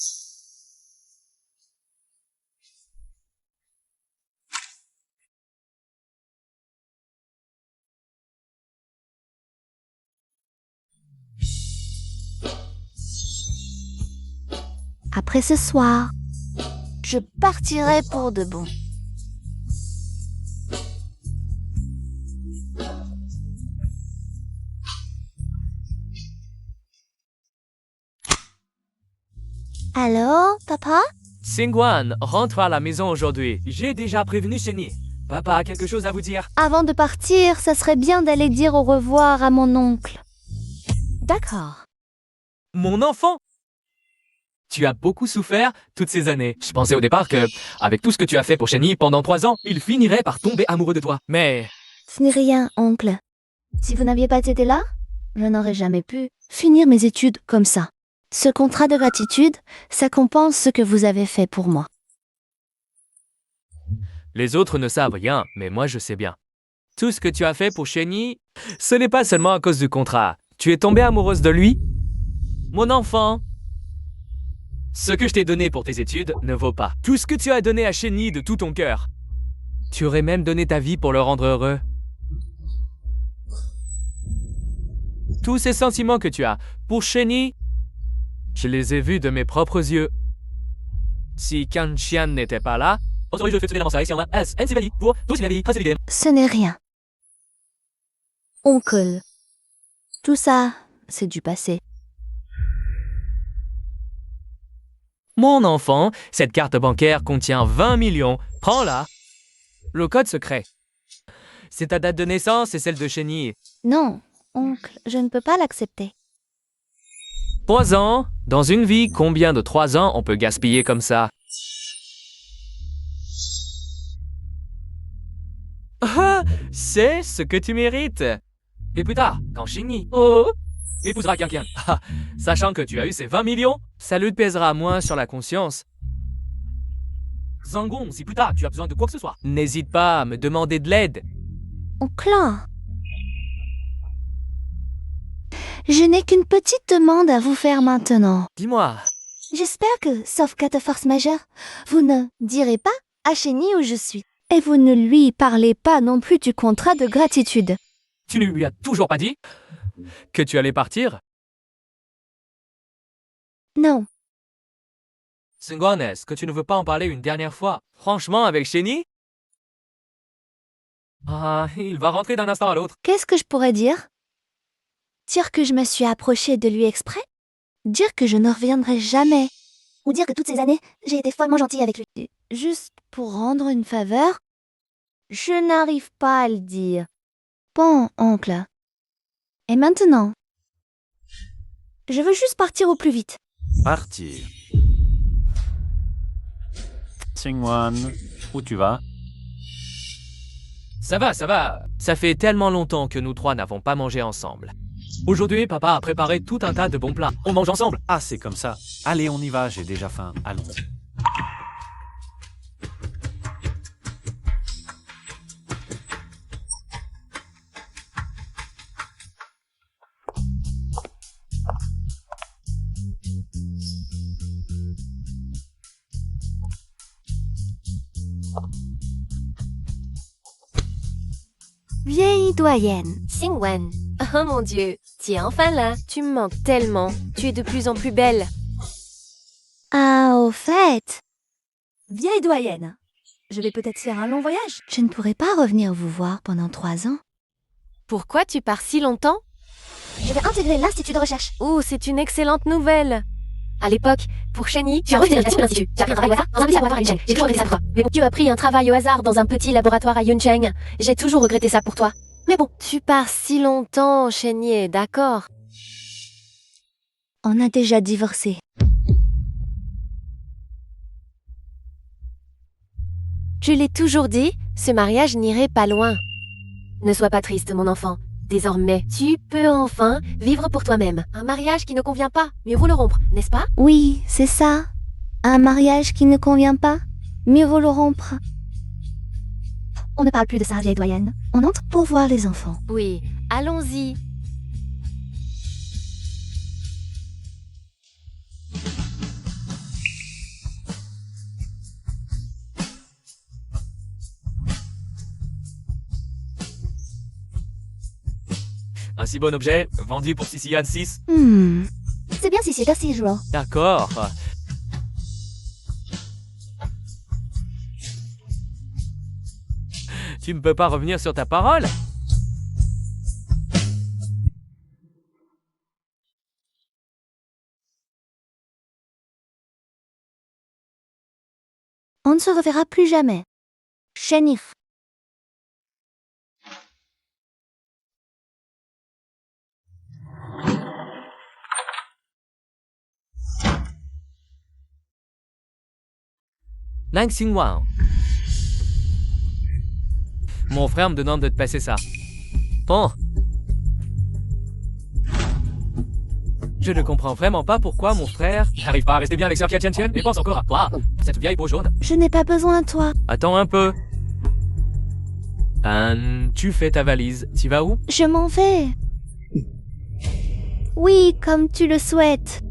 Après ce soir, je partirai pour de bon. Alors, papa? Xingguan rentre à la maison aujourd'hui. J'ai déjà prévenu Chéni. Papa a quelque chose à vous dire. Avant de partir, ça serait bien d'aller dire au revoir à mon oncle. D'accord. Mon enfant! Tu as beaucoup souffert toutes ces années. Je pensais au départ que, avec tout ce que tu as fait pour Shenny pendant 3 ans, il finirait par tomber amoureux de toi. Mais Ce n'est rien, oncle. Si vous n'aviez pas été là, je n'aurais jamais pu finir mes études comme ça. Ce contrat de gratitude, ça compense ce que vous avez fait pour moi. les autres ne savent rien, mais moi je sais bien. Tout ce que tu as fait pour Shenny, ce n'est pas seulement à cause du contrat. Tu es tombée amoureuse de lui? Mon enfant, ce que je t'ai donné pour tes études ne vaut pas tout ce que tu as donné à Shenny de tout ton cœur. Tu aurais même donné ta vie pour le rendre heureux. Tous ces sentiments que tu as pour Shenny, je les ai vus de mes propres yeux. Si Kanchian n'était pas là, Ce n'est rien. Oncle. Tout ça, c'est du passé. mon enfant, cette carte bancaire contient 20 millions. Prends-la. Le code secret. C'est ta date de naissance et celle de Shenny. Non, oncle, je ne peux pas l'accepter. 3 ans. Dans une vie, combien de 3 ans on peut gaspiller comme ça? Ah, c'est ce que tu mérites. Et plus tard, quand Shenny épousera quelqu'un, sachant que tu as eu ces 20 millions, ça lui pèsera moins sur la conscience. Zangon, si plus tard tu as besoin de quoi que ce soit, n'hésite pas à me demander de l'aide. Oncle. Je n'ai qu'une petite demande à vous faire maintenant. Dis-moi, J'espère que, sauf cas de force majeure, vous ne direz pas à Shenny où je suis. Et vous ne lui parlez pas non plus du contrat de gratitude. tu ne lui as toujours pas dit que tu allais partir? Non, Sengwan, est-ce que tu ne veux pas en parler une dernière fois? Franchement, avec Shenny? Ah, il va rentrer d'un instant à l'autre. qu'est-ce que je pourrais dire? Dire que je me suis approchée de lui exprès? Dire que je ne reviendrai jamais? Ou dire que toutes ces années, j'ai été follement gentille avec lui? Juste pour rendre une faveur? Je n'arrive pas à le dire. Bon, oncle. Et maintenant? Je veux juste partir au plus vite. Partir. Singwan, où tu vas? Ça va, ça va. Ça fait tellement longtemps que nous 3 n'avons pas mangé ensemble. Aujourd'hui, papa a préparé tout un tas de bons plats. On mange ensemble. Ah, c'est comme ça. Allez, on y va, j'ai déjà faim. Allons. Vieille doyenne. Xingwen. Oh mon Dieu, tu es enfin là. Tu me manques tellement. Tu es de plus en plus belle. Ah, au fait. Vieille doyenne. Je vais peut-être faire un long voyage. Je ne pourrai pas revenir vous voir pendant 3 ans. Pourquoi tu pars si longtemps? Je vais intégrer l'institut de recherche. Oh, c'est une excellente nouvelle. À l'époque, pour Shenny, tu as refusé l'invitation de l'institut. Tu as pris un travail au hasard dans un petit laboratoire à Yuncheng. J'ai toujours regretté ça pour toi. Mais bon, tu as pris un travail au hasard dans un petit laboratoire à Yuncheng. J'ai toujours regretté ça pour toi. Mais bon, tu pars si longtemps, Shenny, d'accord. On a déjà divorcé. Je l'ai toujours dit, ce mariage n'irait pas loin. Ne sois pas triste, mon enfant. Désormais, tu peux enfin vivre pour toi-même. Un mariage qui ne convient pas, mieux vaut le rompre, n'est-ce pas? Oui, c'est ça. Un mariage qui ne convient pas, mieux vaut le rompre. On ne parle plus de ça, vieille doyenne. On entre pour voir les enfants. Oui, allons-y. Un si bon objet, vendu pour Sicilian 6. C'est bien si c'est assez jour. D'accord. Tu ne peux pas revenir sur ta parole? On ne se reverra plus jamais. Shenny. Lang Xingwan. Mon frère me demande de te passer ça. Bon. Je ne comprends vraiment pas pourquoi mon frère n'arrive pas à rester bien avec Sir Qian Qian et pense encore à toi, cette vieille peau jaune. Je n'ai pas besoin de toi. Attends un peu. Tu fais ta valise. Tu vas où? Je m'en vais. Oui, comme tu le souhaites.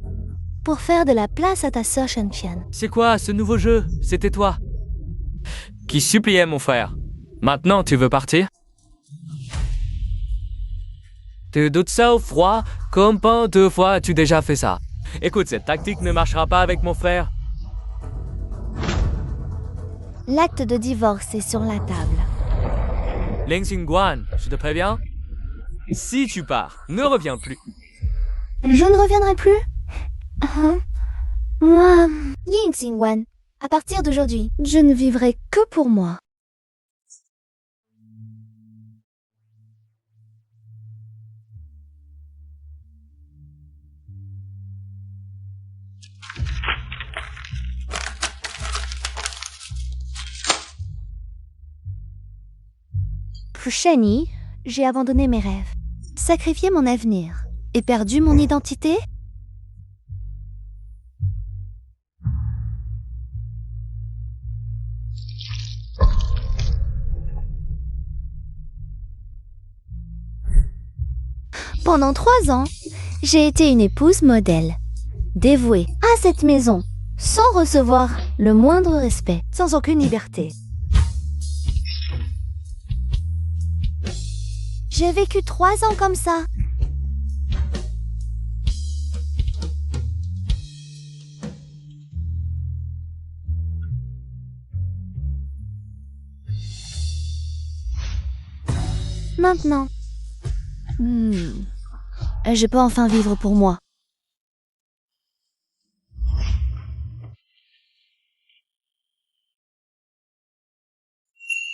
Pour faire de la place à ta sœur Shenqian. C'est quoi ce nouveau jeu? C'était toi. Qui suppliait mon frère. Maintenant, tu veux partir? Tu doutes ça au froid? Combien de fois as-tu déjà fait ça? Écoute, cette tactique ne marchera pas avec mon frère. L'acte de divorce est sur la table. Ling Xingguan, je te préviens. Si tu pars, ne reviens plus. Je ne reviendrai plus. Moi, Ying Xingwan, à partir d'aujourd'hui, je ne vivrai que pour moi. Pour Shani, j'ai abandonné mes rêves, sacrifié mon avenir et perdu mon identité. Pendant 3 ans, j'ai été une épouse modèle, dévouée à cette maison, sans recevoir le moindre respect, sans aucune liberté. J'ai vécu 3 ans comme ça. Maintenant, je peux enfin vivre pour moi.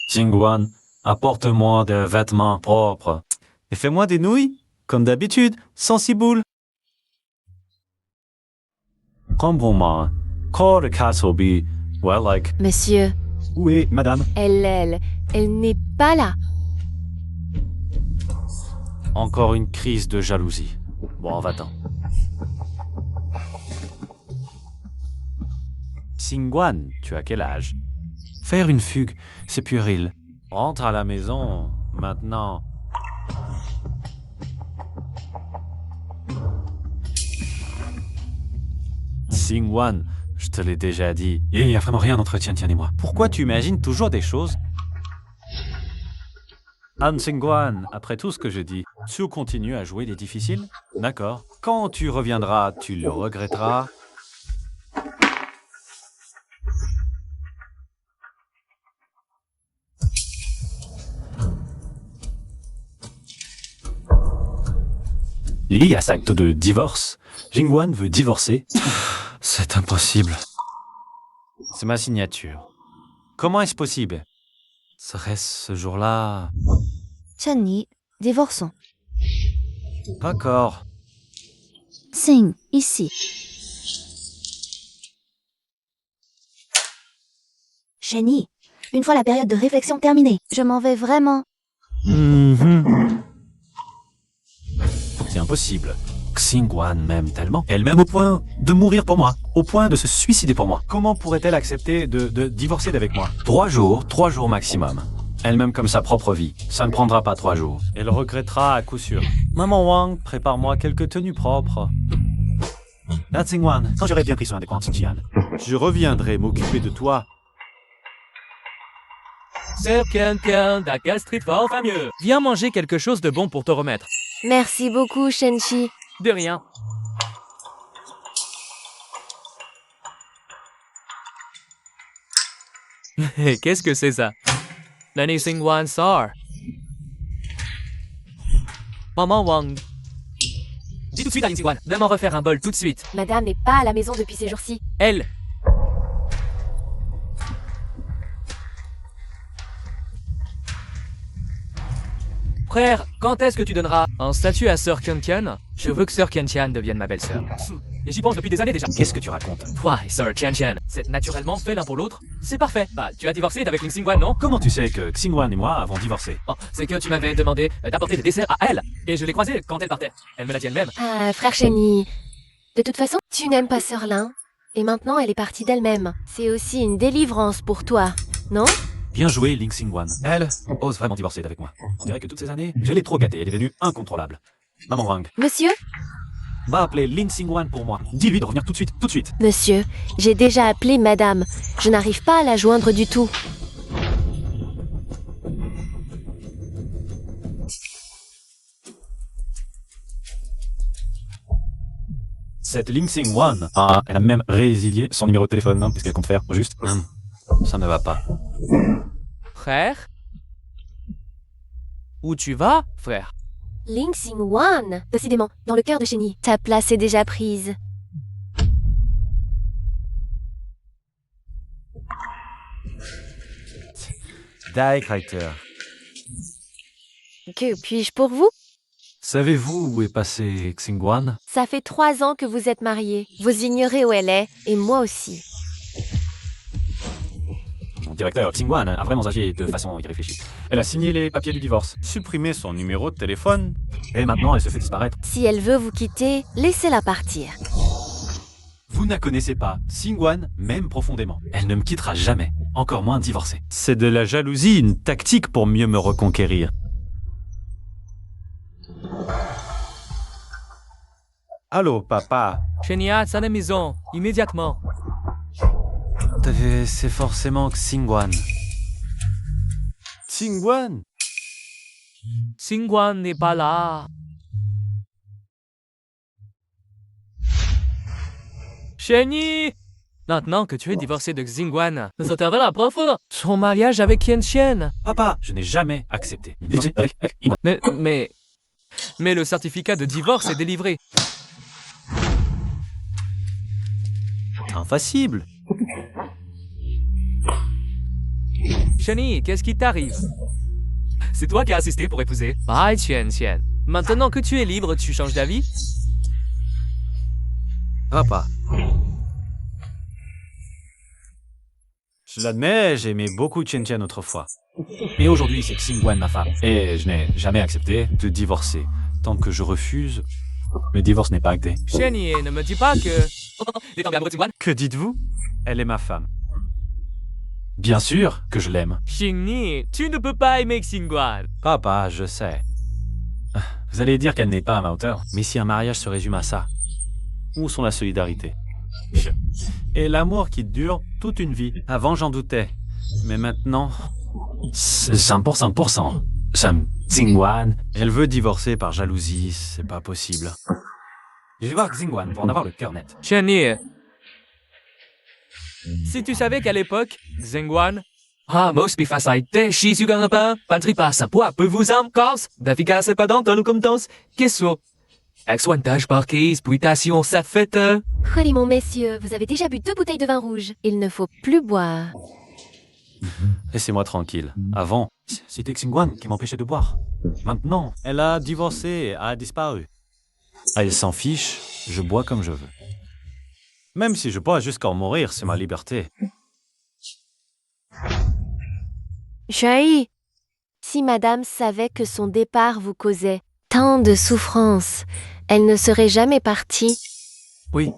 Xingguan, apporte-moi des vêtements propres. Et fais-moi des nouilles, comme d'habitude, sans ciboule. Prends-moi. Call the castle be, well, like... Monsieur, Oui, madame. elle n'est pas là. Encore une crise de jalousie. Bon, va-t'en. Xingguan, tu as quel âge? Faire une fugue, c'est puéril. Rentre à la maison, maintenant. Xingguan, je te l'ai déjà dit. Il n'y a vraiment rien entre Tian Tian et moi. Pourquoi tu imagines toujours des choses? Han Xingguan, après tout ce que je dis, tu continues à jouer les difficiles? D'accord. Quand tu reviendras, tu le regretteras. Lié à cet acte de divorce, Xingguan veut divorcer. C'est impossible. C'est ma signature. Comment est-ce possible? Serait-ce ce jour-là? Chani, divorçons. D'accord. Sing, ici. Chani, une fois la période de réflexion terminée, je m'en vais vraiment. C'est impossible. Xingguan m'aime tellement. Elle m'aime au point de mourir pour moi. Au point de se suicider pour moi. Comment pourrait-elle accepter de divorcer d'avec moi? 3 jours maximum. Elle m'aime comme sa propre vie. Ça ne prendra pas 3 jours. Elle regrettera à coup sûr. Maman Wang, prépare-moi quelques tenues propres. Là, Xingguan, quand j'aurai bien pris soin de Quan Tian. Je reviendrai m'occuper de toi. Sir Qian Qian, ta gastrite va enfin mieux. Viens manger quelque chose de bon pour te remettre. Merci beaucoup, Shenchi. De rien. Qu'est-ce que c'est ça? Nani Xingguan Sar. Maman Wang. Dis tout de suite à Ling Xingguan de m'en refaire un bol tout de suite. Madame n'est pas à la maison depuis ces jours-ci. Elle. Frère, quand est-ce que tu donneras un statut à Sir Qian Qian? Je veux que Sir Qian Qian devienne ma belle-sœur. Et j'y pense depuis des années déjà. Qu'est-ce que tu racontes? Toi et Sir Qian Qian, c'est naturellement fait l'un pour l'autre. C'est parfait. Bah, tu as divorcé avec Ling Xingguan, non? Comment tu sais que Xingguan et moi avons divorcé? Oh, c'est que tu m'avais demandé d'apporter des desserts à elle. Et je l'ai croisée quand elle partait. Elle me l'a dit elle-même. Ah, frère Chenny. De toute façon, tu n'aimes pas Sœur Lin. Et maintenant, elle est partie d'elle-même. C'est aussi une délivrance pour toi, non? Bien joué, Ling Xingguan. Elle ose vraiment divorcer d'avec moi. On dirait que toutes ces années, je l'ai trop gâtée. Elle est devenue incontrôlable. Maman Wang, Monsieur? va appeler Ling Xingguan pour moi. Dis-lui de revenir tout de suite, tout de suite. Monsieur, j'ai déjà appelé madame. Je n'arrive pas à la joindre du tout. Cette Ling Xingguan, elle a même résilié son numéro de téléphone, hein, puisqu'elle compte faire au juste. Ça ne va pas. Frère? Où tu vas, frère? Ling Xingguan, décidément, dans le cœur de Chenny. Ta place est déjà prise. Die Kreiter. Que puis-je pour vous? Savez-vous où est passé Xingguan? Ça fait 3 ans que vous êtes mariés. Vous ignorez où elle est, et moi aussi. Mon directeur Xingguan a vraiment agi de façon irréfléchie. Elle a signé les papiers du divorce. Supprimer son numéro de téléphone. Et maintenant, elle se fait disparaître. Si elle veut vous quitter, laissez-la partir. Vous ne la connaissez pas, Xingguan m'aime profondément. Elle ne me quittera jamais, encore moins divorcer. C'est de la jalousie, une tactique pour mieux me reconquérir. Allô, papa. Shenya, à la maison, immédiatement. C'est forcément Xingguan. Xingguan? Xingguan n'est pas là. Chenny! Maintenant que tu es divorcé de Xingguan, ça te la profonde. Son mariage avec Qian Qian. Papa, je n'ai jamais accepté. Mais le certificat de divorce est délivré. Impassible. Chenny, qu'est-ce qui t'arrive? C'est toi qui as assisté pour épouser. Bye, Qian Qian. Maintenant que tu es libre, tu changes d'avis? Papa. Je l'admets, j'aimais beaucoup Qian Qian autrefois. Mais aujourd'hui, c'est Xingguan ma femme. Et je n'ai jamais accepté. De divorcer. Tant que je refuse... Le divorce n'est pas acté. Chenny, ne me dis pas que... T'es tombé amoureux de Xingguan? Que dites-vous? Elle est ma femme. Bien sûr que je l'aime. Chenny, tu ne peux pas aimer Xingguan. Papa, je sais. Vous allez dire qu'elle n'est pas à ma hauteur. Mais si un mariage se résume à ça, où sont la solidarité? Et l'amour qui dure toute une vie. Avant, j'en doutais. Mais maintenant... 100%. Xingguan. Elle veut divorcer par jalousie, c'est pas possible. Je vais voir Xingguan pour en avoir le cœur net. Chenny, si tu savais qu'à l'époque, Xingguan... Most befasite, si tu gagnes pas, pantry passe à poids, peut vous en cause, d'efficace pas dans le comptance, qu'est-ce que Ex-wantage parquise, puitation, ça fait... Allez, mon messieurs, vous avez déjà bu 2 bouteilles de vin rouge. Il ne faut plus boire. Laissez-moi tranquille. Avant, C'était Xingguan qui m'empêchait de boire. Maintenant, elle a divorcé et a disparu. Elle s'en fiche, je bois comme je veux. Même si je bois jusqu'à en mourir, c'est ma liberté. Chai, si madame savait que son départ vous causait tant de souffrance, elle ne serait jamais partie. Oui,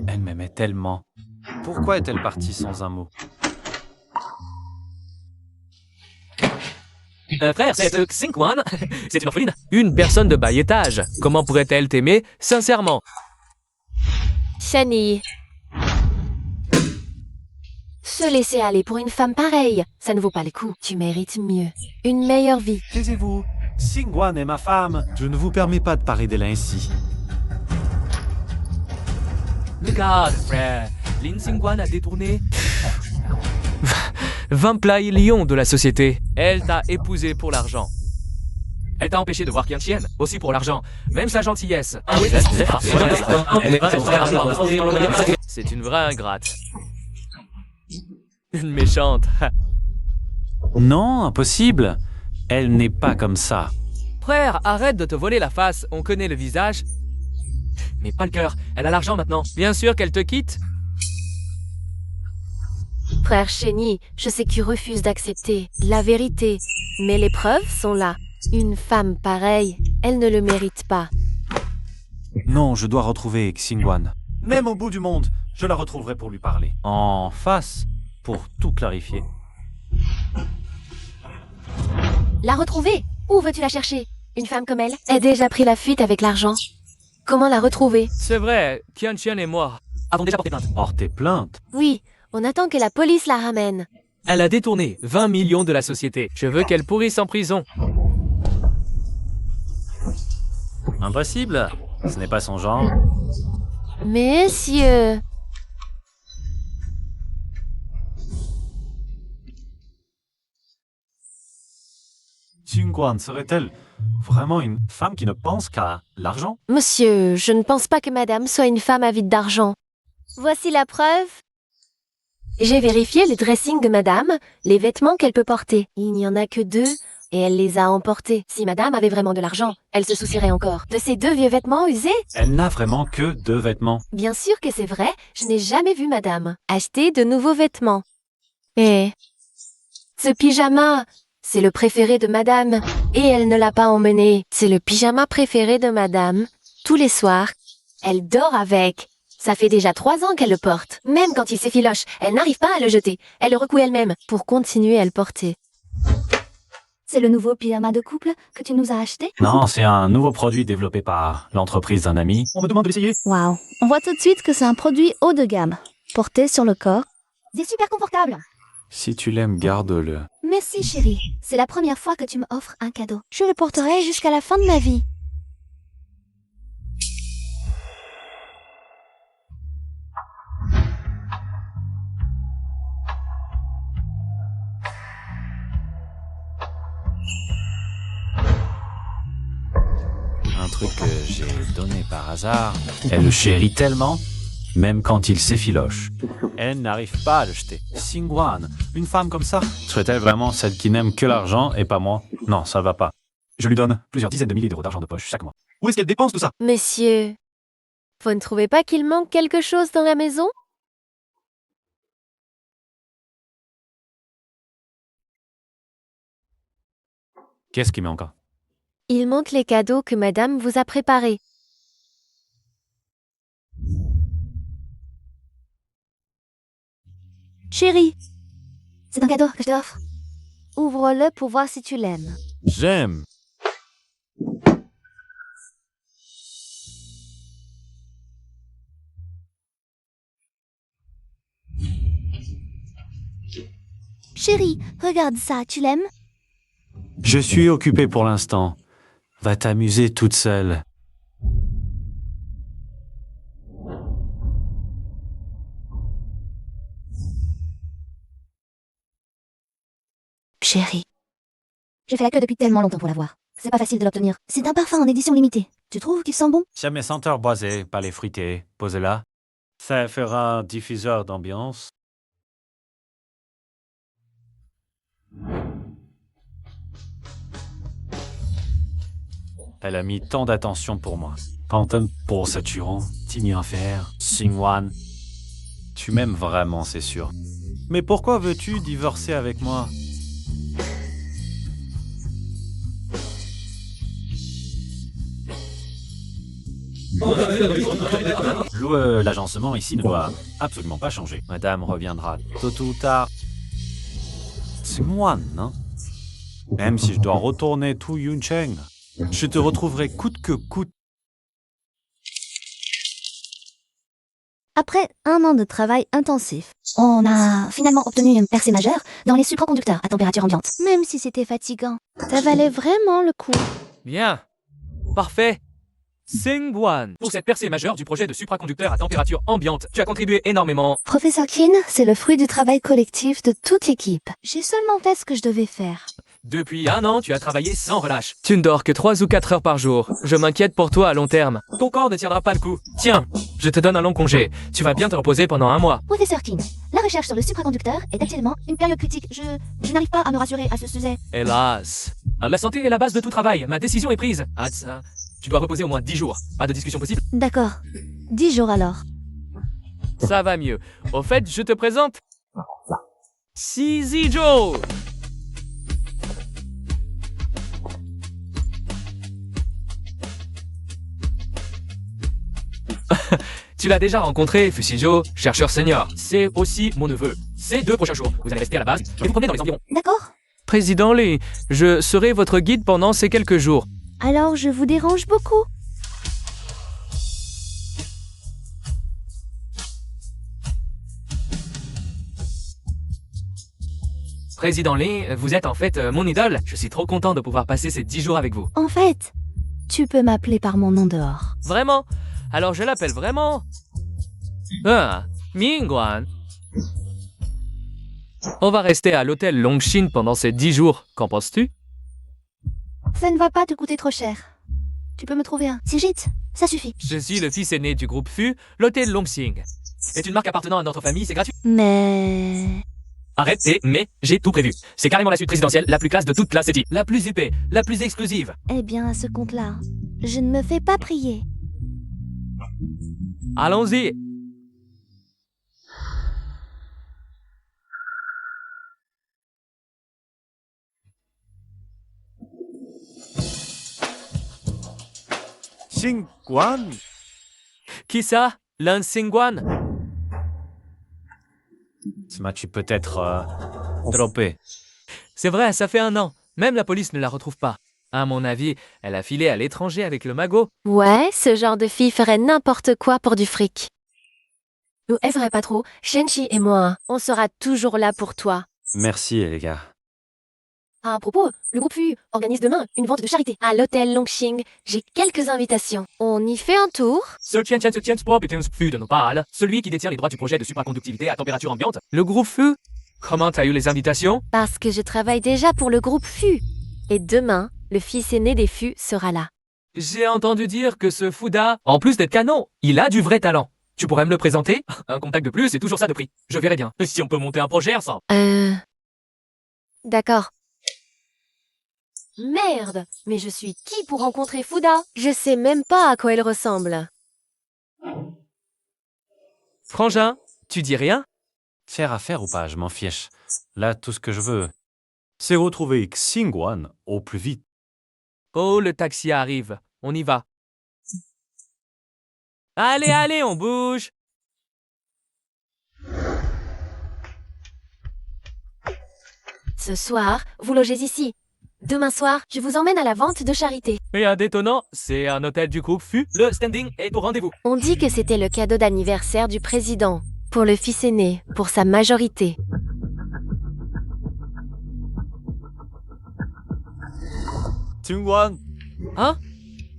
elle m'aimait tellement. Pourquoi est-elle partie sans un mot? Frère, c'est Xingguan. C'est une orpheline. Une personne de bas étage. Comment pourrait-elle t'aimer sincèrement? Chenny. Se laisser aller pour une femme pareille, ça ne vaut pas le coup. Tu mérites mieux. Une meilleure vie. Taisez-vous. Xingguan est ma femme. Je ne vous permets pas de parler d'elle ainsi. Regarde, frère. Lin Xingguan a détourné 20 plats et lions de la société. Elle t'a épousé pour l'argent. Elle t'a empêché de voir Qian Qian, aussi pour l'argent. Même sa gentillesse. C'est une vraie ingrate. Une méchante. Non, impossible. Elle n'est pas comme ça. Frère, arrête de te voler la face, on connaît le visage. mais pas le cœur. Elle a l'argent maintenant. Bien sûr qu'elle te quitte. Frère Chenny, je sais que tu refuses d'accepter la vérité, mais les preuves sont là. Une femme pareille, elle ne le mérite pas. Non, je dois retrouver Xingguan. Même au bout du monde, je la retrouverai pour lui parler. En face, pour tout clarifier. La retrouver? Où veux-tu la chercher? Une femme comme elle a déjà pris la fuite avec l'argent. Comment la retrouver? C'est vrai, Qianqian et moi avons déjà porté plainte. Porter plainte? Oui, on attend que la police la ramène. Elle a détourné 20 millions de la société. Je veux qu'elle pourrisse en prison. Impossible. Ce n'est pas son genre. Messieurs... Xingguan serait-elle vraiment une femme qui ne pense qu'à l'argent? Monsieur, je ne pense pas que madame soit une femme avide d'argent. Voici la preuve. J'ai vérifié le dressing de madame, les vêtements qu'elle peut porter. Il n'y en a que 2, et elle les a emportés. Si madame avait vraiment de l'argent, elle se soucierait encore de ces 2 vieux vêtements usés. Elle n'a vraiment que 2 vêtements. Bien sûr que c'est vrai, je n'ai jamais vu madame acheter de nouveaux vêtements. Et ce pyjama, c'est le préféré de madame, et elle ne l'a pas emmené. C'est le pyjama préféré de madame. Tous les soirs, elle dort avec. Ça fait déjà 3 ans qu'elle le porte. Même quand il s'effiloche, elle n'arrive pas à le jeter. Elle le recoue elle-même pour continuer à le porter. C'est le nouveau pyjama de couple que tu nous as acheté? Non, c'est un nouveau produit développé par l'entreprise d'un ami. On me demande de l'essayer. Waouh, on voit tout de suite que c'est un produit haut de gamme. Porté sur le corps. C'est super confortable. Si tu l'aimes, garde-le. Merci chérie, c'est la première fois que tu me offres un cadeau. Je le porterai jusqu'à la fin de ma vie. Un truc que j'ai donné par hasard. Elle le chérit tellement, même quand il s'effiloche. Elle n'arrive pas à le jeter. Xingguan, une femme comme ça, serait-elle vraiment celle qui n'aime que l'argent et pas moi? Non, ça va pas. Je lui donne plusieurs dizaines de milliers d'euros d'argent de poche chaque mois. Où est-ce qu'elle dépense tout ça? Messieurs, vous ne trouvez pas qu'il manque quelque chose dans la maison? Qu'est-ce qui manque? Il manque les cadeaux que madame vous a préparés. Chérie, c'est un cadeau que je t'offre. Ouvre-le pour voir si tu l'aimes. J'aime. Chérie, regarde ça, tu l'aimes? Je suis occupé pour l'instant. Va t'amuser toute seule. Chérie. J'ai fait la queue depuis tellement longtemps pour l'avoir. C'est pas facile de l'obtenir. C'est un parfum en édition limitée. Tu trouves qu'il sent bon? J'aime les senteurs boisées, pas les fruitées. Posez-la. Ça fera un diffuseur d'ambiance. Elle a mis tant d'attention pour moi. Quentin pour ce turon, Timmy en faire. Xingguan, tu m'aimes vraiment, c'est sûr. Mais pourquoi veux-tu divorcer avec moi? L'agencement ici ne doit absolument pas changer. Madame reviendra tôt ou tard. Xingguan, non? Même si je dois retourner tout Yuncheng, je te retrouverai coûte que coûte. Après 1 an de travail intensif, on a finalement obtenu une percée majeure dans les supraconducteurs à température ambiante. Même si c'était fatigant, ça valait vraiment le coup. Bien. Parfait. Xingguan, pour cette percée majeure du projet de supraconducteur à température ambiante, tu as contribué énormément. Professeur Qin, c'est le fruit du travail collectif de toute l'équipe. J'ai seulement fait ce que je devais faire. Depuis 1 an, tu as travaillé sans relâche. Tu ne dors que 3 ou 4 heures par jour. Je m'inquiète pour toi à long terme. Ton corps ne tiendra pas le coup. Tiens, je te donne un long congé. Tu vas bien te reposer pendant 1 mois. Professeur Qin, la recherche sur le supraconducteur est actuellement une période critique. Je n'arrive pas à me rassurer à ce sujet. Hélas. La santé est la base de tout travail. Ma décision est prise. Ah, ça. Tu dois reposer au moins 10 jours. Pas de discussion possible. D'accord. 10 jours alors. Ça va mieux. Au fait, je te présente... Shizujo. Tu l'as déjà rencontré, Fusijo, chercheur senior. C'est aussi mon neveu. Ces 2 prochains jours, vous allez rester à la base et vous promener dans les environs. D'accord. Président Lee, je serai votre guide pendant ces quelques jours. Alors je vous dérange beaucoup. Président Lee, vous êtes en fait mon idole. Je suis trop content de pouvoir passer ces 10 jours avec vous. En fait, tu peux m'appeler par mon nom dehors. Vraiment? Alors je l'appelle vraiment? Ah, Mingguan. On va rester à l'hôtel Longshin pendant ces 10 jours. Qu'en penses-tu? Ça ne va pas te coûter trop cher. Tu peux me trouver un. Sigit, ça suffit. Je suis le fils aîné du groupe FU, l'hôtel Longsing. C'est une marque appartenant à notre famille, c'est gratuit. Mais... Arrête, mais j'ai tout prévu. C'est carrément la suite présidentielle, la plus classe de toute la city. La plus épée, la plus exclusive. Eh bien, à ce compte-là, je ne me fais pas prier. Allons-y. Xingguan. Qui ça? Lin Xingguan? M'as-tu peut-être trompé? C'est vrai, ça fait 1 an. Même la police ne la retrouve pas. À mon avis, elle a filé à l'étranger avec le magot. Ouais, ce genre de fille ferait n'importe quoi pour du fric. Nous œuvrerait pas trop, Shenchi et moi, on sera toujours là pour toi. Merci, les gars. À propos, le groupe FU organise demain une vente de charité à l'hôtel Longxing. J'ai quelques invitations. On y fait un tour? Celui qui détient les droits du projet de supraconductivité à température ambiante. Le groupe FU? Comment t'as eu les invitations? Parce que je travaille déjà pour le groupe FU. Et demain, le fils aîné des FU sera là. J'ai entendu dire que ce Fuda, en plus d'être canon, il a du vrai talent. Tu pourrais me le présenter? Un contact de plus, c'est toujours ça de prix. Je verrai bien. Si on peut monter un projet ensemble. D'accord. Merde! Mais je suis qui pour rencontrer Fuda? Je sais même pas à quoi il ressemble. Frangin, tu dis rien? Faire affaire ou pas, je m'en fiche. Là, tout ce que je veux, c'est retrouver Xingguan au plus vite. Oh, le taxi arrive. On y va. Allez, allez, on bouge. Ce soir, vous logez ici. Demain soir, je vous emmène à la vente de charité. Rien d'étonnant, c'est un hôtel du groupe FU. Le standing est au rendez-vous. On dit que c'était le cadeau d'anniversaire du président. Pour le fils aîné, pour sa majorité. Xingguan. Hein?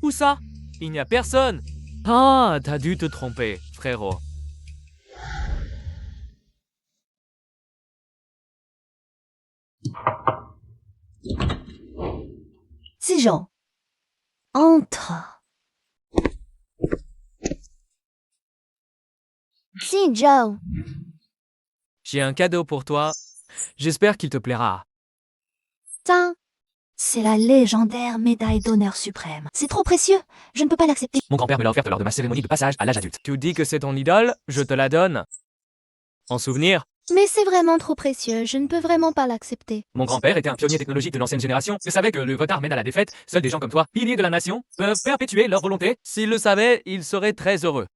Où ça? Il n'y a personne. Ah, t'as dû te tromper, frérot. C'est Jean. Entre. Si, Joe. J'ai un cadeau pour toi. J'espère qu'il te plaira. Tiens. C'est la légendaire médaille d'honneur suprême. C'est trop précieux. Je ne peux pas l'accepter. Mon grand-père me l'a offerte lors de ma cérémonie de passage à l'âge adulte. Tu dis que c'est ton idole? Je te la donne. En souvenir? Mais c'est vraiment trop précieux. Je ne peux vraiment pas l'accepter. Mon grand-père était un pionnier technologique de l'ancienne génération. Je savais que le retard mène à la défaite. Seuls des gens comme toi, piliers de la nation, peuvent perpétuer leur volonté. S'il le savait, il serait très heureux.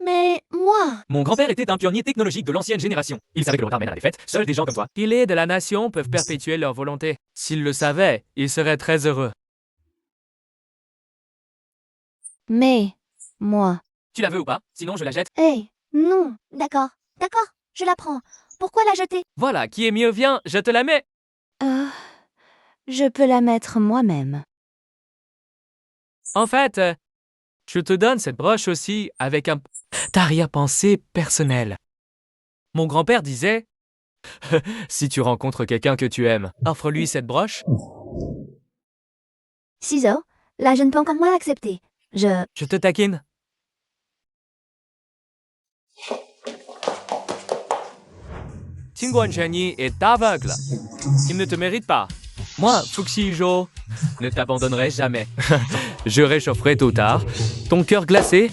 Mais moi... Mon grand-père était un pionnier technologique de l'ancienne génération. Il savait que le retard mène à la défaite. Seuls des gens comme toi, piliers de la nation, peuvent perpétuer leur volonté. S'il le savait, il serait très heureux. Mais... moi... Tu la veux ou pas? Sinon, je la jette. Hey, non. D'accord. D'accord. Je la prends. Pourquoi la jeter? Voilà, qui est mieux, viens, je te la mets. Je peux la mettre moi-même. En fait, je te donne cette broche aussi avec un arrière-pensée personnelle. Mon grand-père disait, si tu rencontres quelqu'un que tu aimes, offre-lui cette broche. Ciseaux, là je ne peux encore moins l'accepter. Je te taquine. Qingguan Chenyi est aveugle. Il ne te mérite pas. Moi, Fuxijo, ne t'abandonnerai jamais. Je réchaufferai tôt ou tard. Ton cœur glacé?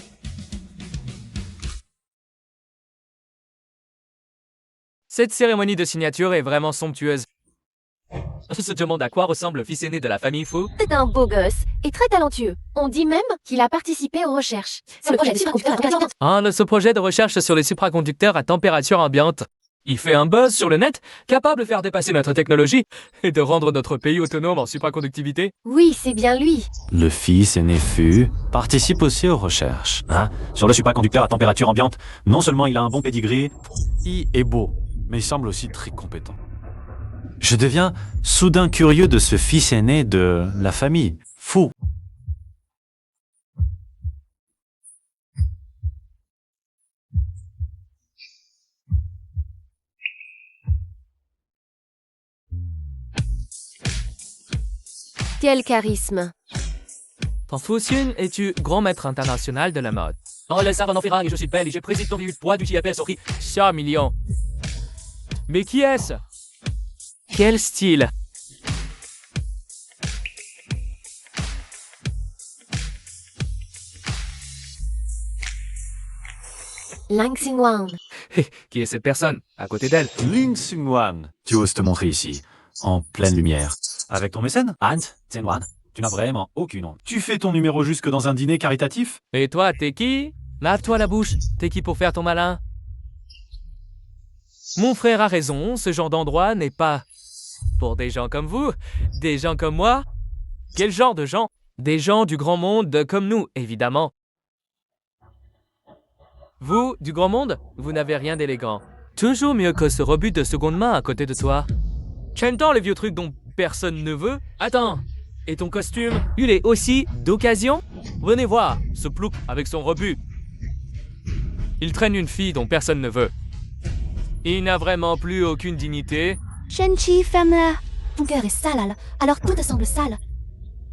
Cette cérémonie de signature est vraiment somptueuse. Je se demande à quoi ressemble le fils aîné de la famille Fu. C'est un beau gosse et très talentueux. On dit même qu'il a participé aux recherches. C'est le projet des supraconducteurs à température ambiante. Ce projet de recherche sur les supraconducteurs à température ambiante. Il fait un buzz sur le net, capable de faire dépasser notre technologie et de rendre notre pays autonome en supraconductivité. Oui, c'est bien lui. Le fils aîné Fu participe aussi aux recherches. Hein? Sur le supraconducteur à température ambiante, non seulement il a un bon pedigree, Il est beau, mais il semble aussi très compétent. Je deviens soudain curieux de ce fils aîné de la famille, Fu. Quel charisme. Ton Fusion es-tu grand maître international de la mode? Oh, le savant en Ferrari, je suis belle et j'ai président du poids du JPS au prix 100 millions. Mais qui est-ce? Quel style? Lang Xingwan. Qui est cette personne à côté d'elle? Ling Xingwan. tu oses te montrer ici, en pleine lumière. Avec ton mécène, Hans Zhenwan, tu n'as vraiment aucune honte. Tu fais ton numéro jusque dans un dîner caritatif? Et toi, t'es qui? Lave-toi la bouche. T'es qui pour faire ton malin? Mon frère a raison, ce genre d'endroit n'est pas pour des gens comme vous, des gens comme moi. Quel genre de gens? Des gens du grand monde comme nous, évidemment. Vous, du grand monde, vous n'avez rien d'élégant. Toujours mieux que ce rebut de seconde main à côté de toi. J'entends les vieux trucs dont personne ne veut. Attends, et ton costume, il est aussi d'occasion? Venez voir, ce plouc avec son rebut. Il traîne une fille dont personne ne veut. Il n'a vraiment plus aucune dignité. Shenchi, ferme-la. Ton cœur est sale, alors tout te semble sale.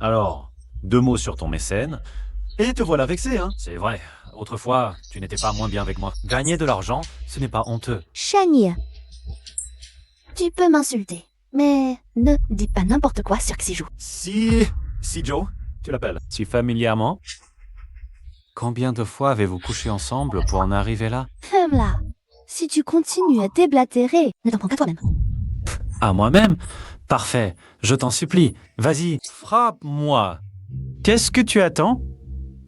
Alors, 2 mots sur ton mécène, et te voilà vexé, hein? C'est vrai, autrefois, tu n'étais pas moins bien avec moi. Gagner de l'argent, ce n'est pas honteux. Shani. Tu peux m'insulter, mais ne dis pas n'importe quoi sur Xiju. Si Joe, tu l'appelles. Si familièrement. Combien de fois avez-vous couché ensemble pour en arriver là? Ferme-la. Si tu continues à déblatérer, Ne t'en prends qu'à toi-même. À moi-même? Parfait, je t'en supplie. Vas-y, frappe-moi. Qu'est-ce que tu attends?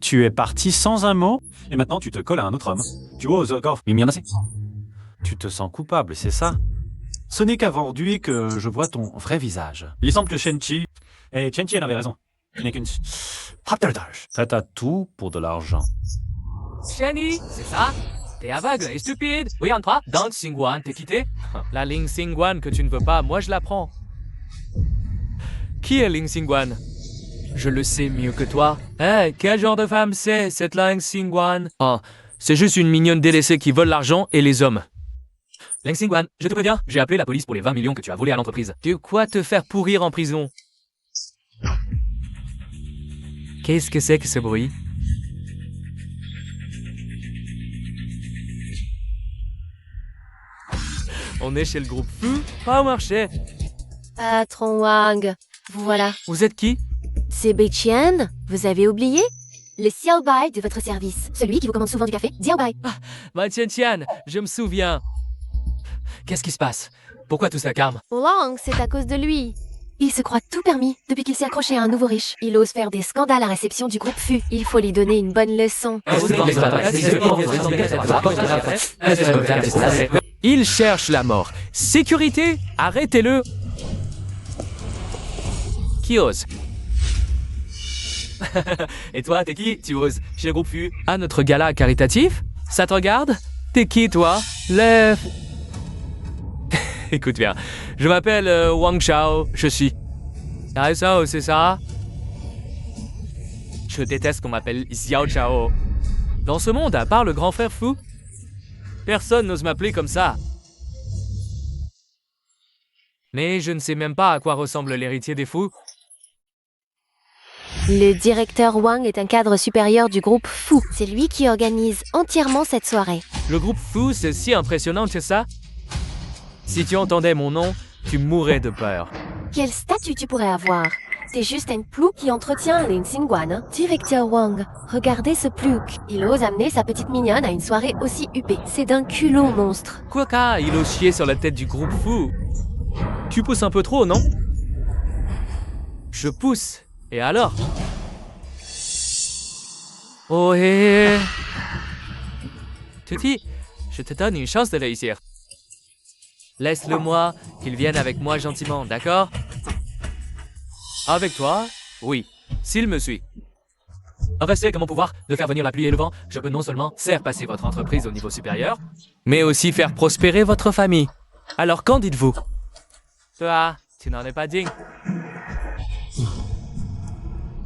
Tu es parti sans un mot? Et maintenant, tu te colles à un autre homme. Tu oses encore m'immerser. Tu te sens coupable, c'est ça? Ce n'est qu'aujourd'hui que je vois ton vrai visage. Il semble que Shenchi... Et Shenchi, elle avait raison. Tu n'es qu'une... Prête à tout pour de l'argent. Shani, c'est ça? T'es aveugle et stupide. Oui, en toi, dans Xingwan, t'es quitté? La Ling Xingwan que tu ne veux pas, moi je la prends. Qui est Ling Xingwan? Je le sais mieux que toi. Hein, quel genre de femme c'est, cette Ling Xingwan? Oh, c'est juste une mignonne délaissée qui vole l'argent et les hommes. Ling Xingwan, je te préviens, j'ai appelé la police pour les 20 millions que tu as volés à l'entreprise. De quoi te faire pourrir en prison? Qu'est-ce que c'est que ce bruit? On est chez le groupe Fu, pas au marché. Patron Wang, vous voilà. Vous êtes qui? C'est Beiqian, vous avez oublié? Le Xiaobai de votre service. Celui qui vous commande souvent du café, Xiaobai. Ma Tian, je me souviens. Qu'est-ce qui se passe? Pourquoi tout ça calme? Wang, c'est à cause de lui. Il se croit tout permis depuis qu'il s'est accroché à un nouveau riche. Il ose faire des scandales à réception du groupe Fu. Il faut lui donner une bonne leçon. Il cherche la mort. Sécurité, arrêtez-le. Qui ose? Et toi, t'es qui? Tu oses? Chez le groupe Fu? À notre gala caritatif? Ça te regarde? T'es qui, toi? Lève. Écoute bien, je m'appelle Wang Chao, je suis... Ah, ça, c'est ça? Je déteste qu'on m'appelle Xiao Chao. Dans ce monde, à part le grand frère Fu, personne n'ose m'appeler comme ça. Mais je ne sais même pas à quoi ressemble l'héritier des Fu. Le directeur Wang est un cadre supérieur du groupe Fu. C'est lui qui organise entièrement cette soirée. Le groupe Fu, c'est si impressionnant que ça? Si tu entendais mon nom, tu mourrais de peur. Quel statut tu pourrais avoir? T'es juste un plouc qui entretient Lin Xingguan. Directeur Wang, regardez ce plouc. Il ose amener sa petite mignonne à une soirée aussi huppée. C'est d'un culot monstre. Quoique, il ose chier sur la tête du groupe fou. Tu pousses un peu trop, non? Je pousse. Et alors? Oh hé! Tuti, je te donne une chance de réussir. Laisse-le moi, qu'il vienne avec moi gentiment, d'accord? Avec toi? Oui, s'il me suit. Restez que mon pouvoir de faire venir la pluie et le vent, je peux non seulement faire passer votre entreprise au niveau supérieur, mais aussi faire prospérer votre famille. Alors qu'en dites-vous? Toi, tu n'en es pas digne.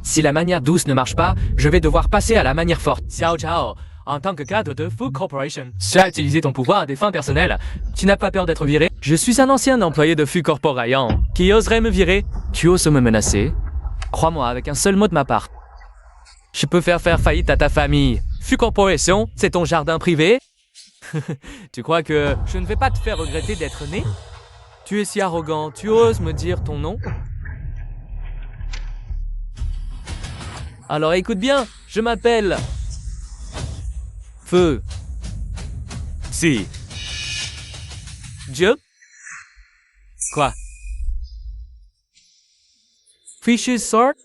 Si la manière douce ne marche pas, je vais devoir passer à la manière forte. Ciao ciao. En tant que cadre de Fu Corporation, tu as utilisé ton pouvoir à des fins personnelles. Tu n'as pas peur d'être viré? Je suis un ancien employé de Fu Corporation. Qui oserait me virer? Tu oses me menacer? Crois-moi, avec un seul mot de ma part. Je peux faire faillite à ta famille. Fu Corporation, c'est ton jardin privé? Tu crois que je ne vais pas te faire regretter d'être né? Tu es si arrogant, tu oses me dire ton nom? Alors écoute bien, je m'appelle... Feu. Si. Dieu? Quoi? Fishes Sword?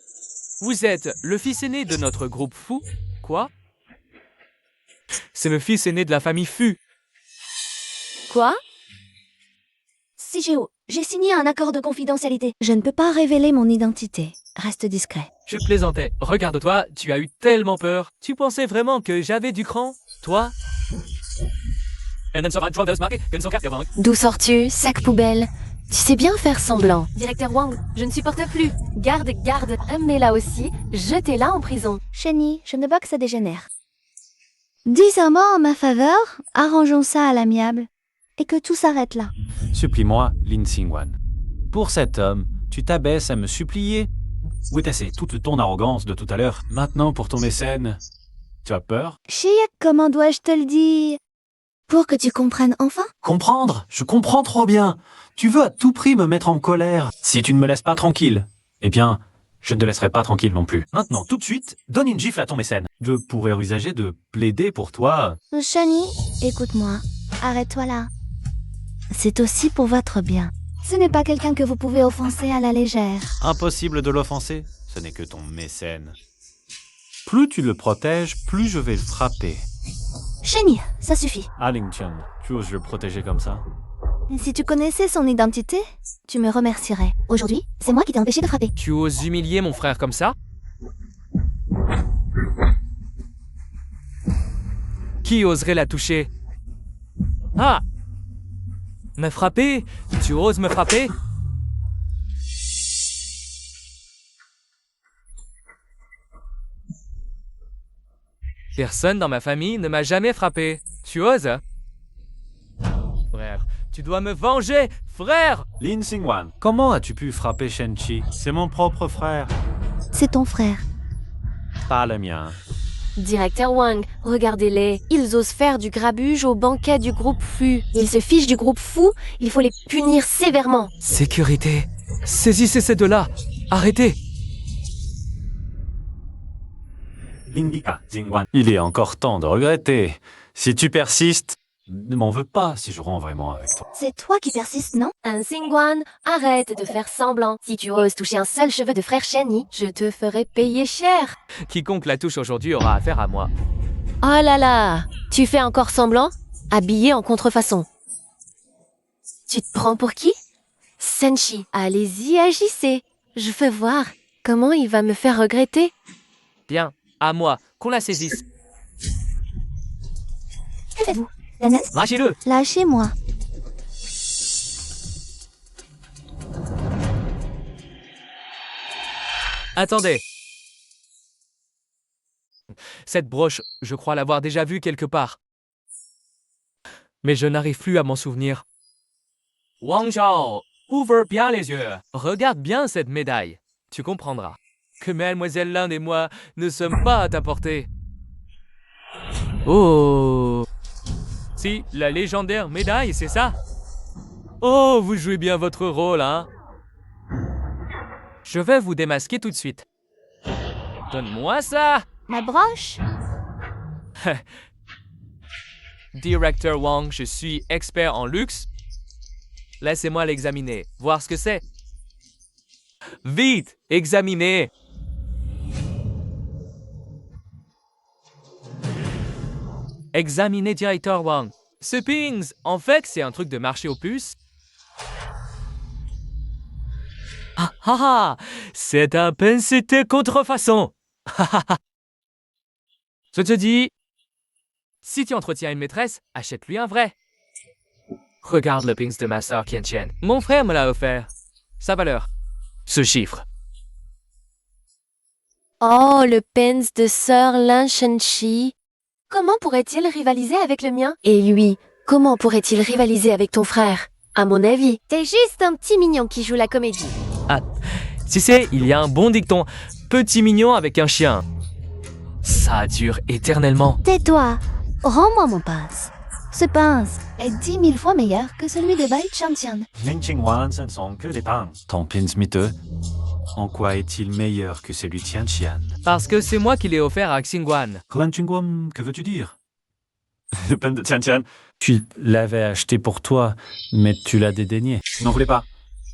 Vous êtes le fils aîné de notre groupe fou? Quoi? C'est le fils aîné de la famille Fu. Quoi? Si j'ai signé un accord de confidentialité. Je ne peux pas révéler mon identité. Reste discret. Je plaisantais. Regarde-toi, tu as eu tellement peur. Tu pensais vraiment que j'avais du cran? Toi? D'où sors-tu, sac poubelle? Tu sais bien faire semblant. Directeur Wang, je ne supporte plus. Garde, amenez-la aussi. Jetez-la en prison. Chenny, je ne veux que ça dégénère. Dis un mot en ma faveur, arrangeons ça à l'amiable. Et que tout s'arrête là. Supplie-moi, Lin Xingguan. Pour cet homme, tu t'abaisses à me supplier? Où est assez toute ton arrogance de tout à l'heure? Maintenant, pour ton mécène, tu as peur? Chiac, comment dois-je te le dire? Pour que tu comprennes enfin? Comprendre? Je comprends trop bien. Tu veux à tout prix me mettre en colère. Si tu ne me laisses pas tranquille, eh bien, je ne te laisserai pas tranquille non plus. Maintenant, tout de suite, donne une gifle à ton mécène. Je pourrais envisager de plaider pour toi. Shani, écoute-moi. Arrête-toi là. C'est aussi pour votre bien. Ce n'est pas quelqu'un que vous pouvez offenser à la légère. Impossible de l'offenser. Ce n'est que ton mécène. Plus tu le protèges, plus je vais le frapper. Shani, ça suffit. Ah, Ling Chen, tu oses le protéger comme ça? Si tu connaissais son identité, tu me remercierais. Aujourd'hui, c'est moi qui t'ai empêché de frapper. Tu oses humilier mon frère comme ça? Qui oserait la toucher? Ah! Me frapper? Tu oses me frapper? Personne dans ma famille ne m'a jamais frappé. Tu oses? Frère, tu dois me venger, frère! Lin Xingguan. Comment as-tu pu frapper Shen-Chi? C'est mon propre frère. C'est ton frère. Pas le mien. Directeur Wang, regardez-les. Ils osent faire du grabuge au banquet du groupe Fu. Ils se fichent du groupe Fu. Il faut les punir sévèrement. Sécurité! Saisissez ces deux-là! Arrêtez! Lingika Xingguan. Il est encore temps de regretter. Si tu persistes, Ne m'en veux pas si je rends vraiment avec toi. C'est toi qui persistes, non? Un Xingguan, arrête de faire semblant. Si tu oses toucher un seul cheveu de frère Shani, je te ferai payer cher. Quiconque la touche aujourd'hui aura affaire à moi. Oh là là, tu fais encore semblant? Habillé en contrefaçon. Tu te prends pour qui? Senshi, allez-y, agissez. Je veux voir comment il va me faire regretter. Bien, à moi, qu'on la saisisse. Que faites-vous? Lanet, Lâchez-le! lâchez-moi. Attendez. Cette broche, je crois l'avoir déjà vue quelque part. Mais je n'arrive plus à m'en souvenir. Wang Zhao, ouvre bien les yeux. Regarde bien cette médaille. Tu comprendras que Mademoiselle Linde et moi ne sommes pas à ta portée. Oh! Si, la légendaire médaille, c'est ça? Oh, vous jouez bien votre rôle, hein? Je vais vous démasquer tout de suite. Donne-moi ça! Ma broche? Directeur Wang, je suis expert en luxe. Laissez-moi l'examiner, voir ce que c'est. Vite, examinez! Examinez, directeur Wang. Ce pins, en fait, c'est un truc de marché aux puces. Ah ah ah! C'est un pincette contrefaçon! Je te dis, si tu entretiens une maîtresse, achète-lui un vrai. Regarde le pins de ma sœur Qianqian. Mon frère me l'a offert. Sa valeur. Ce chiffre. Oh, le pens de sœur Lin Shenxi. Comment pourrait-il rivaliser avec le mien? Et lui, comment pourrait-il rivaliser avec ton frère? À mon avis, t'es juste un petit mignon qui joue la comédie. Ah, tu sais, il y a un bon dicton. Petit mignon avec un chien. Ça dure éternellement. Tais-toi. Rends-moi mon pince. Ce pince est 10 000 fois meilleur que celui de Bai Chantian. Ling Qingwan, ce ne sont que des pains. Ton pins miteux, en quoi est-il meilleur que celui de Tianqian? Parce que c'est moi qui l'ai offert à Xingguan. Ling Qingwan, que veux-tu dire? Le pain de Tian. Tu l'avais acheté pour toi, mais tu l'as dédaigné. Je n'en voulais pas.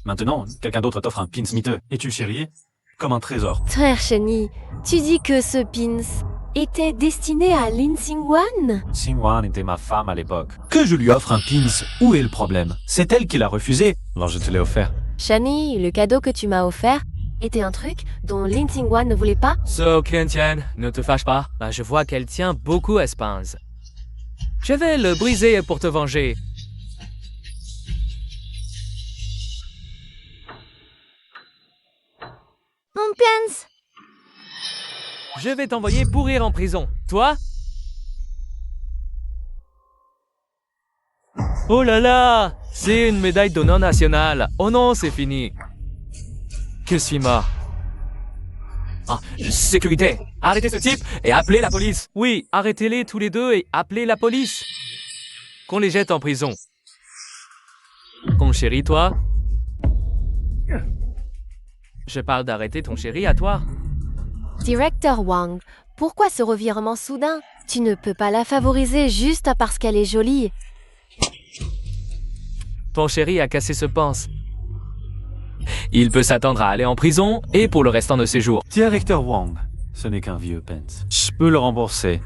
Maintenant, quelqu'un d'autre t'offre un pins miteux et tu le chéris comme un trésor. Frère Chenny, tu dis que ce pins était destiné à Lin Xingguan? Xingwan était ma femme à l'époque. Que je lui offre un pins, où est le problème? C'est elle qui l'a refusé. Alors je te l'ai offert. Shani, le cadeau que tu m'as offert était un truc dont Lin Xingguan ne voulait pas? So, Qianqian, ne te fâche pas. Bah, je vois qu'elle tient beaucoup à ce pince. Je vais le briser pour te venger. Mon pince! Je vais t'envoyer pourrir en prison. Toi? Oh là là! C'est une médaille d'honneur nationale. Oh non, c'est fini. Que suis mort. Ah, sécurité! Arrêtez ce type et appelez la police! Oui, arrêtez-les tous les deux et appelez la police! Qu'on les jette en prison. Ton chéri, toi? Je parle d'arrêter ton chéri à toi. Directeur Wang, pourquoi ce revirement soudain? Tu ne peux pas la favoriser juste parce qu'elle est jolie. Ton chéri a cassé ce pince. Il peut s'attendre à aller en prison et pour le restant de ses jours. Directeur Wang, ce n'est qu'un vieux pence. Je peux le rembourser.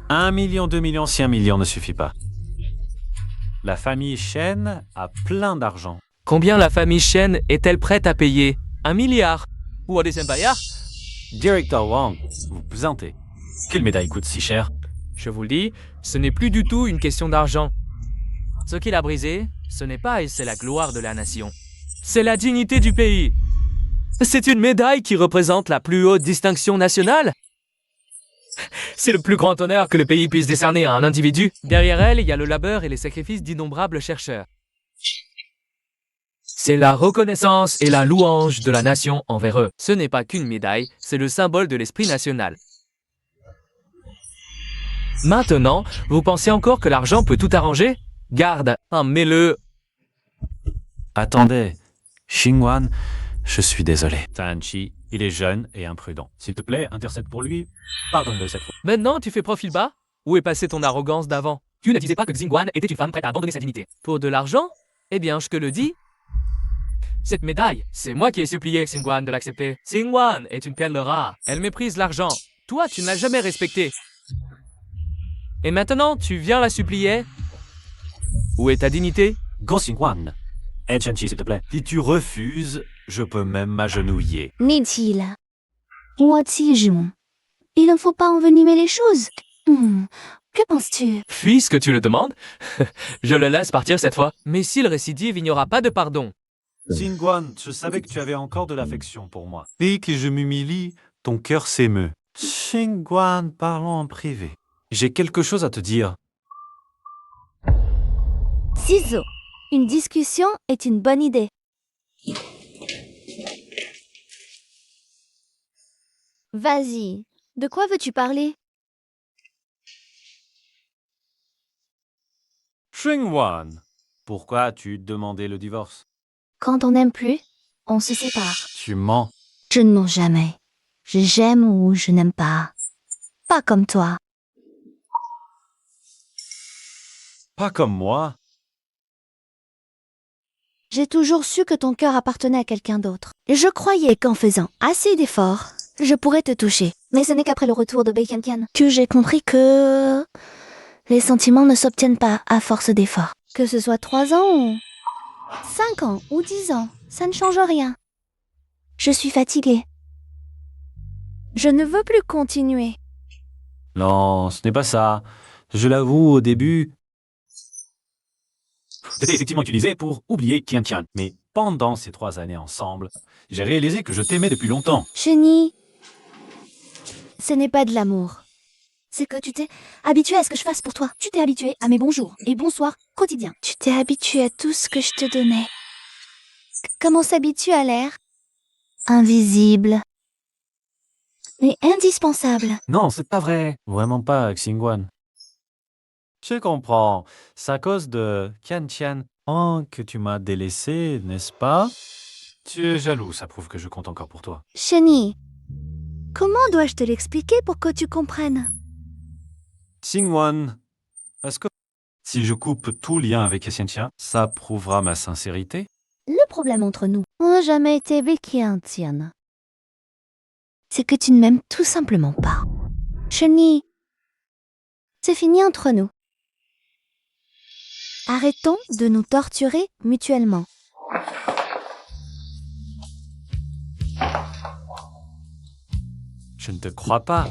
1 million, 2 millions, 5 millions ne suffit pas. La famille Shen a plein d'argent. Combien la famille Shen est-elle prête à payer? 1 milliard? Ou des bayard? Directeur Wang, vous plaisantez. Quelle médaille coûte si cher? Je vous le dis, ce n'est plus du tout une question d'argent. Ce qu'il a brisé, ce n'est pas et c'est la gloire de la nation. C'est la dignité du pays. C'est une médaille qui représente la plus haute distinction nationale. C'est le plus grand honneur que le pays puisse décerner à un individu. Derrière elle, il y a le labeur et les sacrifices d'innombrables chercheurs. C'est la reconnaissance et la louange de la nation envers eux. Ce n'est pas qu'une médaille, c'est le symbole de l'esprit national. Maintenant, vous pensez encore que l'argent peut tout arranger? Garde, mets-le. Attendez, Xingguan, je suis désolé. Tanchi, il est jeune et imprudent. S'il te plaît, intercède pour lui. Pardonne-le cette fois. Maintenant, tu fais profil bas? Où est passée ton arrogance d'avant? Tu ne disais pas que Xingguan était une femme prête à abandonner sa dignité. Pour de l'argent? Eh bien, je te le dis. Cette médaille, c'est moi qui ai supplié Xingguan de l'accepter. Xingguan est une perle rare. Elle méprise l'argent. Toi, tu ne l'as jamais respectée. Et maintenant, tu viens la supplier? Où est ta dignité? Go Xingwan. Aide Shenchi, s'il te plaît. Si tu refuses, je peux même m'agenouiller. N'est-il? Il ne faut pas envenimer les choses. Que penses-tu? Puisque tu le demandes, je le laisse partir cette fois. Mais s'il récidive, il n'y aura pas de pardon. Xingguan, je savais que tu avais encore de l'affection pour moi. Dès que je m'humilie, ton cœur s'émeut. Xingguan, parlons en privé. J'ai quelque chose à te dire. Ciseaux. Une discussion est une bonne idée. Vas-y. De quoi veux-tu parler? Xingguan, pourquoi as-tu demandé le divorce? Quand on n'aime plus, on se sépare. Tu mens. Je ne mens jamais. J'aime ou je n'aime pas. Pas comme toi. Pas comme moi. J'ai toujours su que ton cœur appartenait à quelqu'un d'autre. Je croyais qu'en faisant assez d'efforts, je pourrais te toucher. Mais ce n'est qu'après le retour de Bacon Can que j'ai compris que les sentiments ne s'obtiennent pas à force d'efforts. Que ce soit 3 ans ou 5 ans ou 10 ans, ça ne change rien. Je suis fatiguée. Je ne veux plus continuer. Non, ce n'est pas ça. Je l'avoue, au début, C'était effectivement utilisé pour oublier Tian Tian. mais pendant ces 3 années ensemble, J'ai réalisé que je t'aimais depuis longtemps. Chénie, ce n'est pas de l'amour. C'est que tu t'es habitué à ce que je fasse pour toi. Tu t'es habitué à mes bonjours et bonsoirs quotidiens. Tu t'es habitué à tout ce que je te donnais. Comme on s'habitue à l'air invisible, mais indispensable. Non, c'est pas vrai. vraiment pas, Xingguan. Je comprends. C'est à cause de Tian oh, que tu m'as délaissé, n'est-ce pas? Tu es jaloux, ça prouve que je compte encore pour toi. Chénie, comment dois-je te l'expliquer pour que tu comprennes? Xingguan, est-ce que Si je coupe tout lien avec Tian Tian, ça prouvera ma sincérité? Le problème entre nous n'a jamais été Tian. C'est que tu ne m'aimes tout simplement pas. Chenille, c'est fini entre nous. Arrêtons de nous torturer mutuellement. Je ne te crois pas.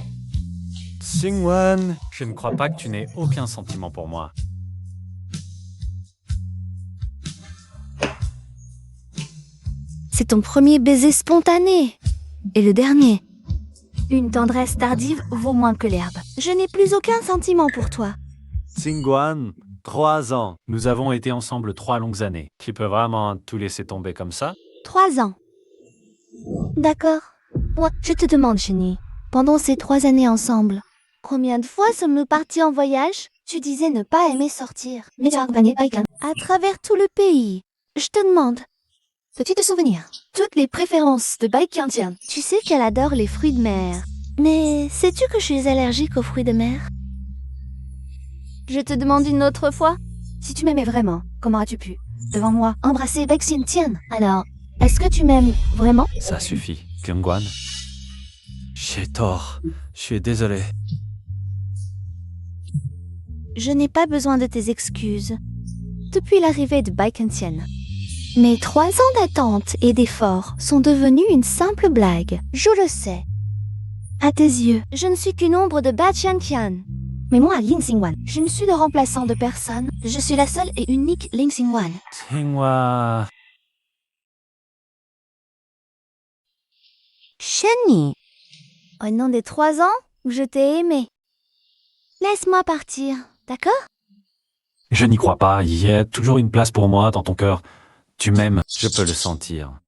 Xingguan, je ne crois pas que tu n'aies aucun sentiment pour moi. C'est ton premier baiser spontané. Et le dernier. Une tendresse tardive vaut moins que l'herbe. Je n'ai plus aucun sentiment pour toi. Xingguan, 3 ans. Nous avons été ensemble 3 longues années. Tu peux vraiment tout laisser tomber comme ça? 3 ans. D'accord. Moi, je te demande, chérie, pendant ces 3 années ensemble, combien de fois sommes-nous partis en voyage? Tu disais ne pas aimer sortir. Mais tu as accompagné Bacon à travers tout le pays. Je te demande, peux-tu te souvenir toutes les préférences de Bacon? Tu sais qu'elle adore les fruits de mer. Mais sais-tu que je suis allergique aux fruits de mer? Je te demande une autre fois. Si tu m'aimais vraiment, comment as-tu pu, devant moi, embrasser Bacon? Alors, est-ce que tu m'aimes vraiment? Ça suffit, Xingguan. J'ai tort. Je suis désolé. Je n'ai pas besoin de tes excuses. Depuis l'arrivée de Bacon, mes 3 ans d'attente et d'efforts sont devenus une simple blague. Je le sais. À tes yeux, je ne suis qu'une ombre de Bacon. Mais moi, Lin Xingguan, je ne suis le remplaçant de personne. Je suis la seule et unique Lin Xingguan. Xingguan. Chenille, au nom des 3 ans où je t'ai aimé, laisse-moi partir, d'accord? je n'y crois pas. Il y a toujours une place pour moi dans ton cœur. Tu m'aimes. Je peux le sentir.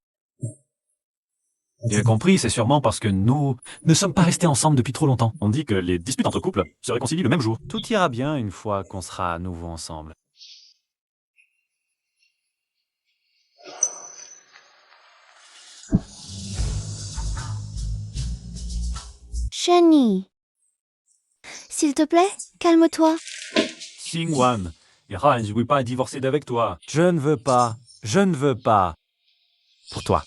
J'ai compris, c'est sûrement parce que nous ne sommes pas restés ensemble depuis trop longtemps. On dit que les disputes entre couples se réconcilient le même jour. Tout ira bien une fois qu'on sera à nouveau ensemble. Chenille, s'il te plaît, calme-toi. Xingguan, Ira, je ne veux pas divorcer d'avec toi. Je ne veux pas. Je ne veux pas. Pour toi.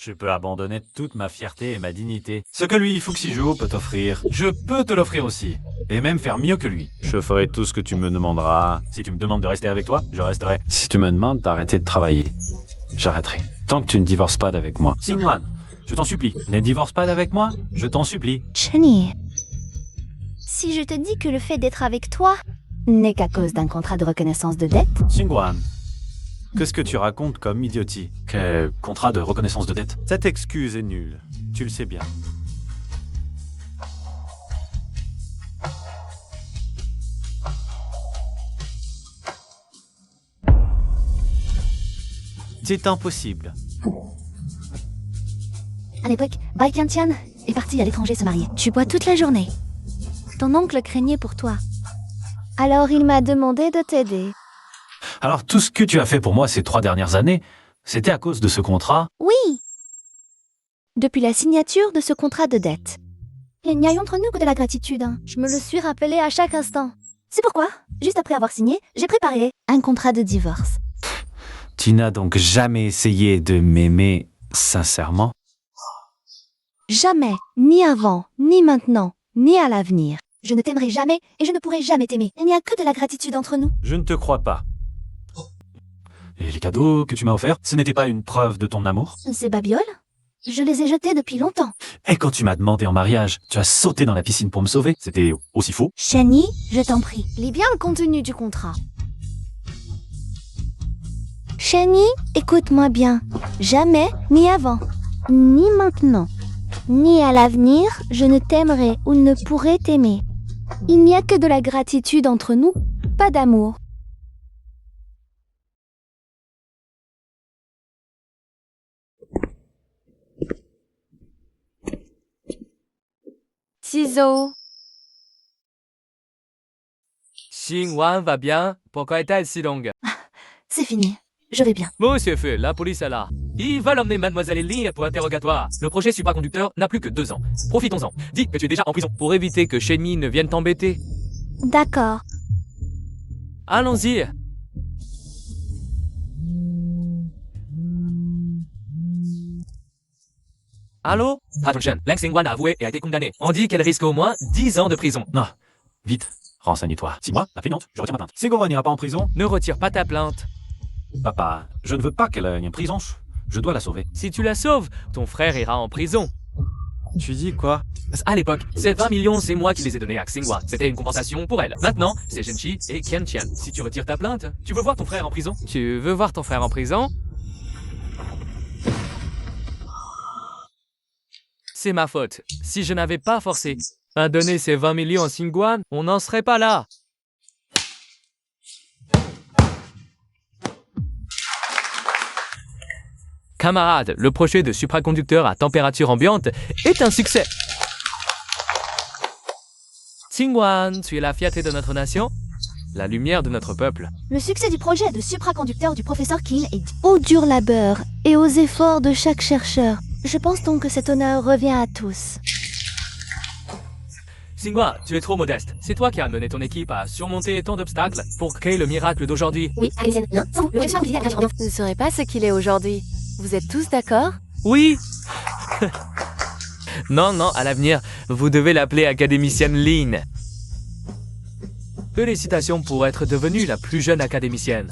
Je peux abandonner toute ma fierté et ma dignité. Ce que lui, Fuxijo, peut t'offrir, je peux te l'offrir aussi. Et même faire mieux que lui. Je ferai tout ce que tu me demanderas. Si tu me demandes de rester avec toi, je resterai. Si tu me demandes d'arrêter de travailler, j'arrêterai. Tant que tu ne divorces pas d'avec moi. Xingguan, je t'en supplie, ne divorce pas d'avec moi, je t'en supplie. Chenille, si je te dis que le fait d'être avec toi n'est qu'à cause d'un contrat de reconnaissance de dette, Xingguan, Qu'est-ce que tu racontes comme idiotie? quel contrat de reconnaissance de dette? Cette excuse est nulle. Tu le sais bien. C'est impossible. à l'époque, Bacon est parti à l'étranger se marier. Tu bois toute la journée. Ton oncle craignait pour toi. Alors il m'a demandé de t'aider. Alors tout ce que tu as fait pour moi ces 3 dernières années, c'était à cause de ce contrat? Oui. depuis la signature de ce contrat de dette. Il n'y a entre nous que de la gratitude. Je me le suis rappelé à chaque instant. C'est pourquoi, juste après avoir signé, j'ai préparé un contrat de divorce. Tu n'as donc jamais essayé de m'aimer sincèrement? Jamais, ni avant, ni maintenant, ni à l'avenir. Je ne t'aimerai jamais et je ne pourrai jamais t'aimer. Il n'y a que de la gratitude entre nous. Je ne te crois pas. Et les cadeaux que tu m'as offerts, ce n'était pas une preuve de ton amour? Ces babioles, je les ai jetés depuis longtemps. Et quand tu m'as demandé en mariage, tu as sauté dans la piscine pour me sauver? C'était aussi faux? Shani, je t'en prie, lis bien le contenu du contrat. Shani, écoute-moi bien. Jamais, ni avant, ni maintenant, ni à l'avenir, je ne t'aimerai ou ne pourrai t'aimer. Il n'y a que de la gratitude entre nous, pas d'amour. Ciseaux. Xingwan va bien? Pourquoi est-elle si longue? C'est fini, je vais bien. Monsieur Feu, la police est là. Ils veulent emmener Mademoiselle Lee pour interrogatoire. Le projet supraconducteur n'a plus que 2 ans. Profitons-en. Dis que tu es déjà en prison pour éviter que Shenny ne vienne t'embêter. D'accord. Allons-y. Allô? Attention, Leng Xingwan a avoué et a été condamnée. On dit qu'elle risque au moins 10 ans de prison. Non. Vite, renseigne-toi. Si moi, la plaignante, je retire ma plainte. Segura n'ira pas en prison? Ne retire pas ta plainte. Papa, je ne veux pas qu'elle aille en prison. Je dois la sauver. Si tu la sauves, ton frère ira en prison. Tu dis quoi? À l'époque, ces 20 millions, c'est moi qui les ai donnés à Xinghua. C'était une compensation pour elle. Maintenant, c'est Genchi et Qianqian. Si tu retires ta plainte, tu veux voir ton frère en prison? Tu veux voir ton frère en prison? C'est ma faute. Si je n'avais pas forcé à donner ces 20 millions à Xinghua, on n'en serait pas là. Camarades, le projet de supraconducteur à température ambiante est un succès. Xinguan, tu es la fierté de notre nation, la lumière de notre peuple. Le succès du projet de supraconducteur du professeur Qin est dû au dur labeur et aux efforts de chaque chercheur. Je pense donc que cet honneur revient à tous. Xinghua, tu es trop modeste. C'est toi qui as amené ton équipe à surmonter tant d'obstacles pour créer le miracle d'aujourd'hui. Oui, Alison, non, sans vous, le résultat ne serait pas ce qu'il est aujourd'hui. Vous êtes tous d'accord? Oui. Non, à l'avenir, vous devez l'appeler académicienne Lin. Félicitations pour être devenue la plus jeune académicienne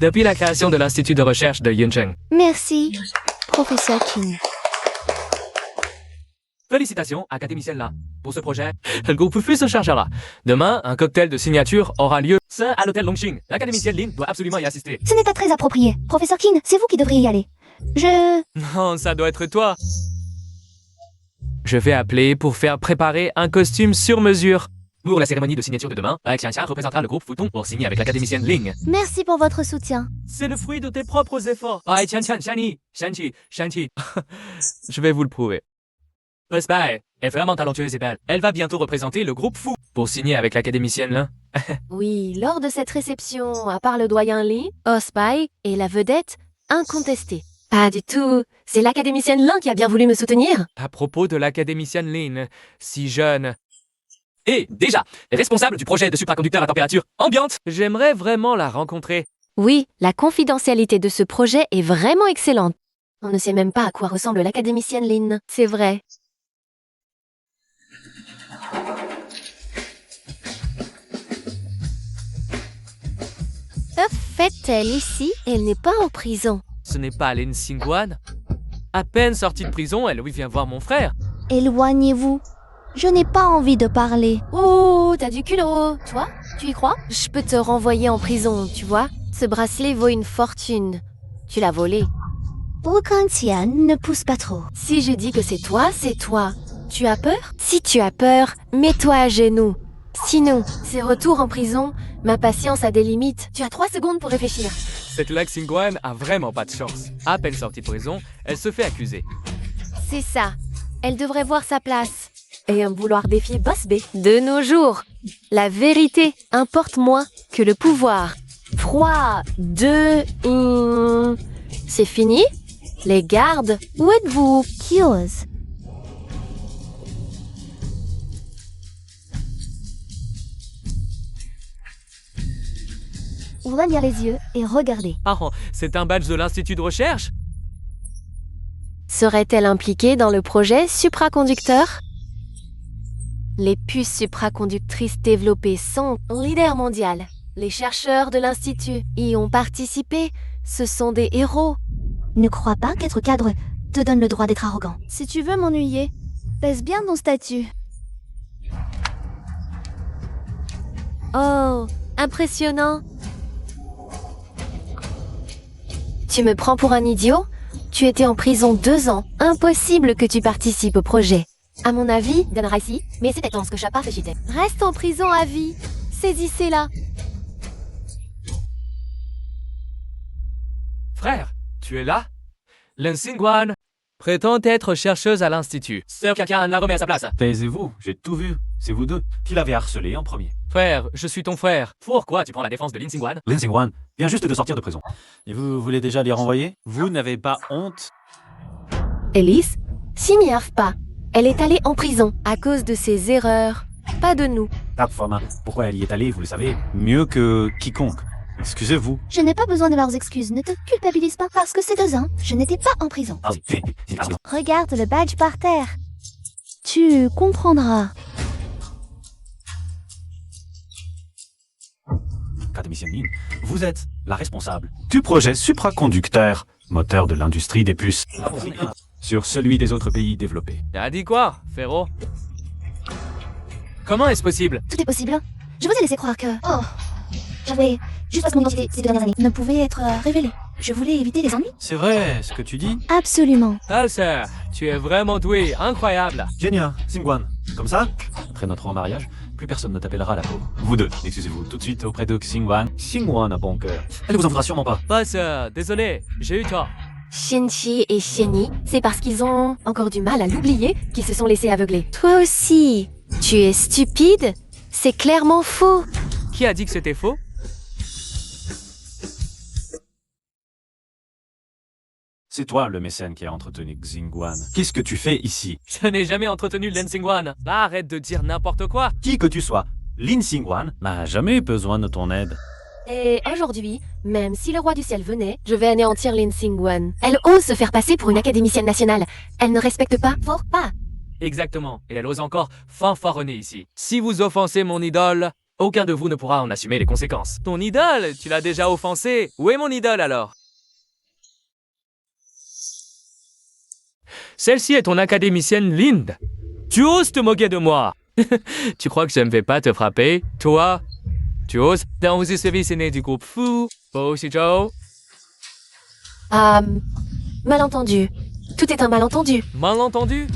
depuis la création de l'Institut de recherche de Yuncheng. Merci, professeur Qin. Félicitations, académicienne là. Pour ce projet, le groupe FU se chargera. Demain, un cocktail de signature aura lieu à l'hôtel Longqing. L'académicienne Lin doit absolument y assister. Ce n'est pas très approprié. Professeur Qin, c'est vous qui devriez y aller. Non, ça doit être toi. Je vais appeler pour faire préparer un costume sur mesure. Pour la cérémonie de signature de demain, Qianqian représentera le groupe Futon pour signer avec l'académicienne Ling. Merci pour votre soutien. C'est le fruit de tes propres efforts. Qianqian, Shani, Shanchi. Je vais vous le prouver. Ospai est vraiment talentueuse et belle. Elle va bientôt représenter le groupe Fu pour signer avec l'académicienne Lin. Oui, lors de cette réception, à part le doyen Lee, Ospai est la vedette incontestée. Pas du tout. C'est l'académicienne Lin qui a bien voulu me soutenir. À propos de l'académicienne Lin, si jeune et déjà responsable du projet de supraconducteur à température ambiante, j'aimerais vraiment la rencontrer. Oui, la confidentialité de ce projet est vraiment excellente. On ne sait même pas à quoi ressemble l'académicienne Lin. C'est vrai. Fait-elle ici? Elle n'est pas en prison. Ce n'est pas Lin Xingwan. À peine sortie de prison, elle vient voir mon frère. Éloignez-vous. Je n'ai pas envie de parler. Oh, t'as du culot. Toi, tu y crois? Je peux te renvoyer en prison, tu vois. Ce bracelet vaut une fortune. Tu l'as volé. Qianqian ne pousse pas trop. Si je dis que c'est toi, c'est toi. Tu as peur? Si tu as peur, mets-toi à genoux. Sinon, c'est retour en prison. Ma patience a des limites. Tu as 3 secondes pour réfléchir. Cette Lin Xingwan a vraiment pas de chance. À peine sortie de prison, elle se fait accuser. C'est ça. Elle devrait voir sa place. Et vouloir défier Boss B. De nos jours, la vérité importe moins que le pouvoir. 3, 2, 1... C'est fini? Les gardes, où êtes-vous? Cures. Ouvrez bien les yeux et regardez. Ah, c'est un badge de l'Institut de recherche? Serait-elle impliquée dans le projet supraconducteur? Les puces supraconductrices développées sont leader mondial. Les chercheurs de l'Institut y ont participé. Ce sont des héros. Ne crois pas qu'être cadre te donne le droit d'être arrogant. Si tu veux m'ennuyer, baisse bien ton statut. Oh, impressionnant. Tu me prends pour un idiot? Tu étais en prison 2 ans. Impossible que tu participes au projet. À mon avis, donnera ici, mais c'est ce que Chapa fait chiter. Reste en prison à vie. Saisissez-la. Frère, tu es là? Lin Xingguan prétend être chercheuse à l'Institut. Sœur, quelqu'un la remet à sa place. Taisez-vous, j'ai tout vu. C'est vous deux qui l'avez harcelé en premier. Frère, je suis ton frère. Pourquoi tu prends la défense de Lin Xingguan? Lin Xingguan vient juste de sortir de prison. Et vous voulez déjà l'y renvoyer? Vous n'avez pas honte? Elise, s'y n'y arrive pas. Elle est allée en prison à cause de ses erreurs. Pas de nous. Tape Fama, pourquoi elle y est allée, vous le savez? Mieux que quiconque. Excusez-vous. Je n'ai pas besoin de leurs excuses. Ne te culpabilise pas parce que ces 2 ans, je n'étais pas en prison. Regarde le badge par terre. Tu comprendras. Académicienne Lin, vous êtes la responsable du projet supraconducteur, moteur de l'industrie des puces, sur celui des autres pays développés. T'as dit quoi, Ferro? Comment est-ce possible? Tout est possible. Je vous ai laissé croire que... Oh, j'avais... Juste parce que mon identité ces dernières années ne pouvait être révélée. Je voulais éviter les ennuis. C'est vrai, ce que tu dis? Absolument. Alcer, tu es vraiment doué, incroyable. Genia, Xingguan, comme ça, après notre mariage, plus personne ne t'appellera la peau. Vous deux, excusez-vous tout de suite auprès de Xingguan. Xingguan a bon cœur. Elle ne vous en voudra sûrement pas. Pas sœur, désolé, j'ai eu tort. Shinchi et Shenyi, c'est parce qu'ils ont encore du mal à l'oublier qu'ils se sont laissés aveugler. Toi aussi, tu es stupide? C'est clairement faux. Qui a dit que c'était faux? C'est toi le mécène qui a entretenu Xingguan. Qu'est-ce que tu fais ici? Je n'ai jamais entretenu Lin Xingguan. Arrête de dire n'importe quoi. Qui que tu sois, Lin Xingguan N'a jamais eu besoin de ton aide. Et aujourd'hui, même si le roi du ciel venait, je vais anéantir Lin Xingguan. Elle ose se faire passer pour une académicienne nationale. Elle ne respecte pas, fort pas. Exactement, et elle ose encore fanfaronner ici. Si vous offensez mon idole, aucun de vous ne pourra en assumer les conséquences. Ton idole, tu l'as déjà offensé. Où est mon idole alors? Celle-ci est ton académicienne Linde. Tu oses te moquer de moi. Tu crois que je ne vais pas te frapper? Toi? Tu oses? Dans vos services aînés du groupe Fu, Bo Shizhou. Malentendu. Tout est un malentendu. Malentendu?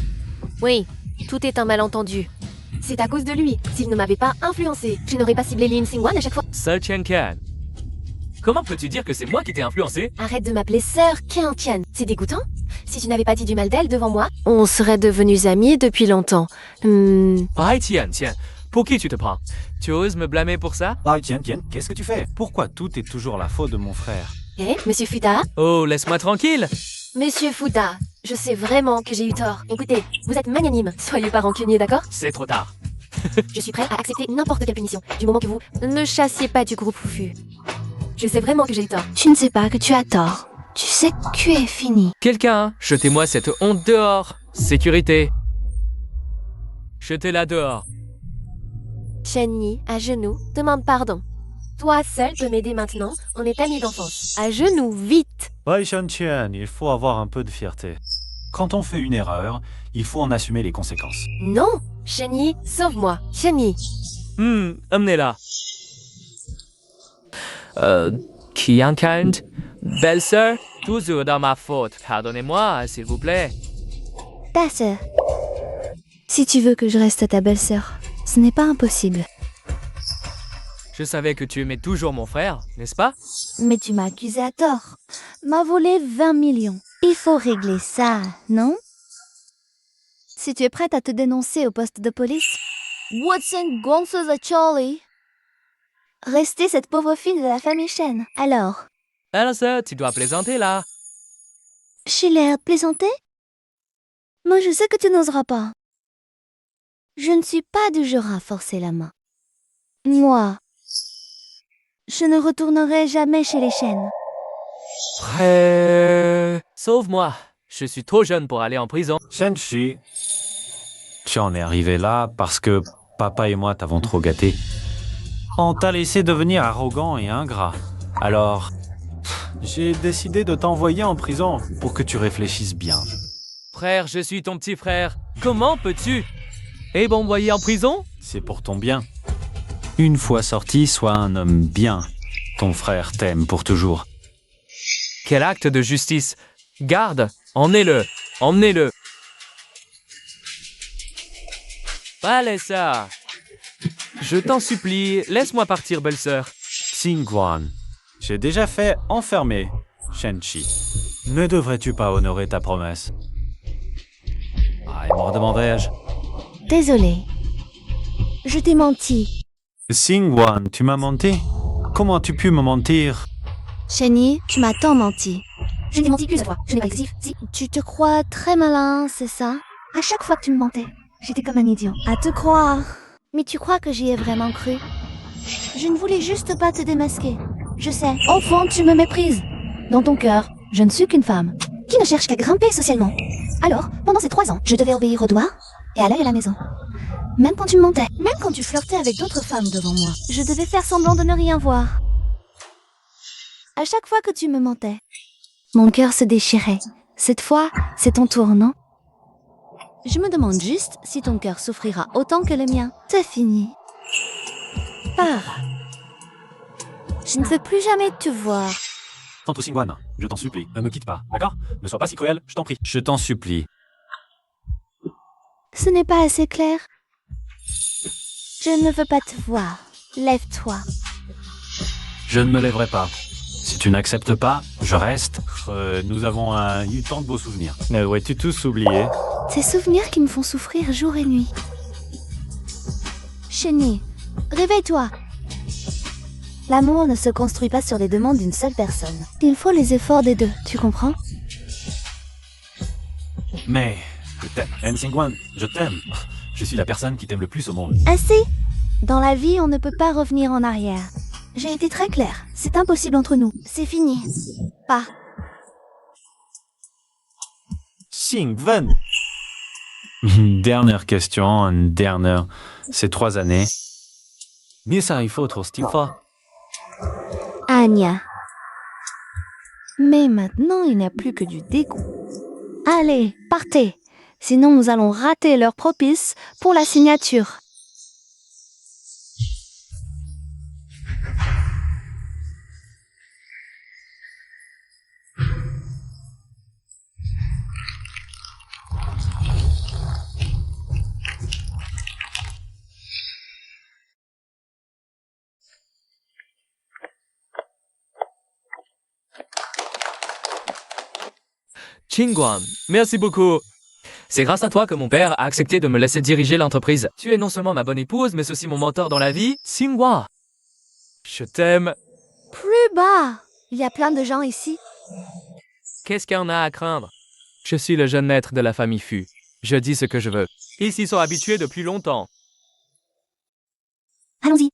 Oui, tout est un malentendu. C'est à cause de lui. S'il ne m'avait pas influencé, je n'aurais pas ciblé Lin Xingguan à chaque fois. Sir Chen Qian. Comment peux-tu dire que c'est moi qui t'ai influencé? Arrête de m'appeler Sœur Qian Tian. C'est dégoûtant. Si tu n'avais pas dit du mal d'elle devant moi, on serait devenus amis depuis longtemps. Ah, tiens, pour qui tu te prends? Tu oses me blâmer pour ça? Ah, tiens, qu'est-ce que tu fais? Pourquoi tout est toujours la faute de mon frère? Eh, Monsieur Futa? Oh, laisse-moi tranquille. Monsieur Futa, je sais vraiment que j'ai eu tort. Écoutez, vous êtes magnanime. Soyez pas rancunier, d'accord? C'est trop tard. Je suis prêt à accepter n'importe quelle punition, du moment que vous ne chassiez pas du groupe Fufu. Je sais vraiment que j'ai eu tort. Tu ne sais pas que tu as tort. Tu sais que tu es fini. Quelqu'un, jetez-moi cette honte dehors. Sécurité. Jetez-la dehors. Chen-Yi, à genoux, demande pardon. Toi seul peux m'aider maintenant, on est amis d'enfance. À genoux, vite! Bai Shantian, il faut avoir un peu de fierté. Quand on fait une erreur, il faut en assumer les conséquences. Non! Chen-Yi, sauve-moi! Chen-Yi! Amenez-la. Qian Kand, belle-sœur, toujours dans ma faute. Pardonnez-moi, s'il vous plaît. Ta sœur. Si tu veux que je reste ta belle-sœur, ce n'est pas impossible. Je savais que tu aimais toujours mon frère, n'est-ce pas? Mais tu m'as accusé à tort. M'a volé 20 millions. Il faut régler ça, non? Si tu es prête à te dénoncer au poste de police... Watson gonfle the Charlie. Rester cette pauvre fille de la famille Shen. Alors, Alors ça, tu dois plaisanter là. J'ai l'air plaisanter? Moi, je sais que tu n'oseras pas. Je ne suis pas du genre à forcer la main. Moi, je ne retournerai jamais chez les chênes. Frère, sauve-moi. Je suis trop jeune pour aller en prison. Shenchi, tu en es arrivé là parce que papa et moi t'avons trop gâté. On t'a laissé devenir arrogant et ingrat. Alors, j'ai décidé de t'envoyer en prison pour que tu réfléchisses bien. Frère, je suis ton petit frère. Comment peux-tu m'envoyer en prison? C'est pour ton bien. Une fois sorti, sois un homme bien. Ton frère t'aime pour toujours. Quel acte de justice. Garde, emmenez-le, emmenez-le. Allez ça. Je t'en supplie, laisse-moi partir, belle-sœur. Xingguan, j'ai déjà fait enfermer Shenchi. Ne devrais-tu pas honorer ta promesse? Ah, et me demanderai-je? Désolée. Je t'ai menti. Xingguan, tu m'as menti? Comment as-tu pu me mentir? Chenny, tu m'as tant menti. Je t'ai menti plusieurs fois. Je n'ai pas excessif. Si. Tu te crois très malin, c'est ça? À chaque fois que tu me mentais, j'étais comme un idiot. À te croire. Mais tu crois que j'y ai vraiment cru? Je ne voulais juste pas te démasquer. Je sais. Au fond, tu me méprises. Dans ton cœur, je ne suis qu'une femme qui ne cherche qu'à grimper socialement. Alors, pendant ces 3 ans, je devais obéir au doigt et à l'œil à la maison. Même quand tu me mentais, même quand tu flirtais avec d'autres femmes devant moi, je devais faire semblant de ne rien voir. À chaque fois que tu me mentais, mon cœur se déchirait. Cette fois, c'est ton tour, non? Je me demande juste si ton cœur souffrira autant que le mien. C'est fini. Pars. Je ne veux plus jamais te voir. Tante Xingguan, je t'en supplie, ne me quitte pas, d'accord? Ne sois pas si cruel, je t'en prie. Je t'en supplie. Ce n'est pas assez clair. Je ne veux pas te voir. Lève-toi. Je ne me lèverai pas. Si tu n'acceptes pas, je reste. Nous avons eu tant de beaux souvenirs. Aurais-tu tous oublié? Ces souvenirs qui me font souffrir jour et nuit. Chenny, réveille-toi. L'amour ne se construit pas sur les demandes d'une seule personne. Il faut les efforts des deux, tu comprends? Mais, je t'aime. Xingguan, je t'aime. Je suis la personne qui t'aime le plus au monde. Assez. Dans la vie, on ne peut pas revenir en arrière. J'ai été très claire. C'est impossible entre nous. C'est fini. Pas. Xingguan. Dernière question, dernière. Ces 3 années. Mais ça, il faut trop Stifa. Anya. Mais maintenant, il n'y a plus que du dégoût. Allez, partez. Sinon, nous allons rater l'heure propice pour la signature. Xingguan, merci beaucoup. C'est grâce à toi que mon père a accepté de me laisser diriger l'entreprise. Tu es non seulement ma bonne épouse, mais aussi mon mentor dans la vie, Xingguan. Je t'aime. Plus bas. Il y a plein de gens ici. Qu'est-ce qu'il y en a à craindre? Je suis le jeune maître de la famille Fu. Je dis ce que je veux. Ils s'y sont habitués depuis longtemps. Allons-y.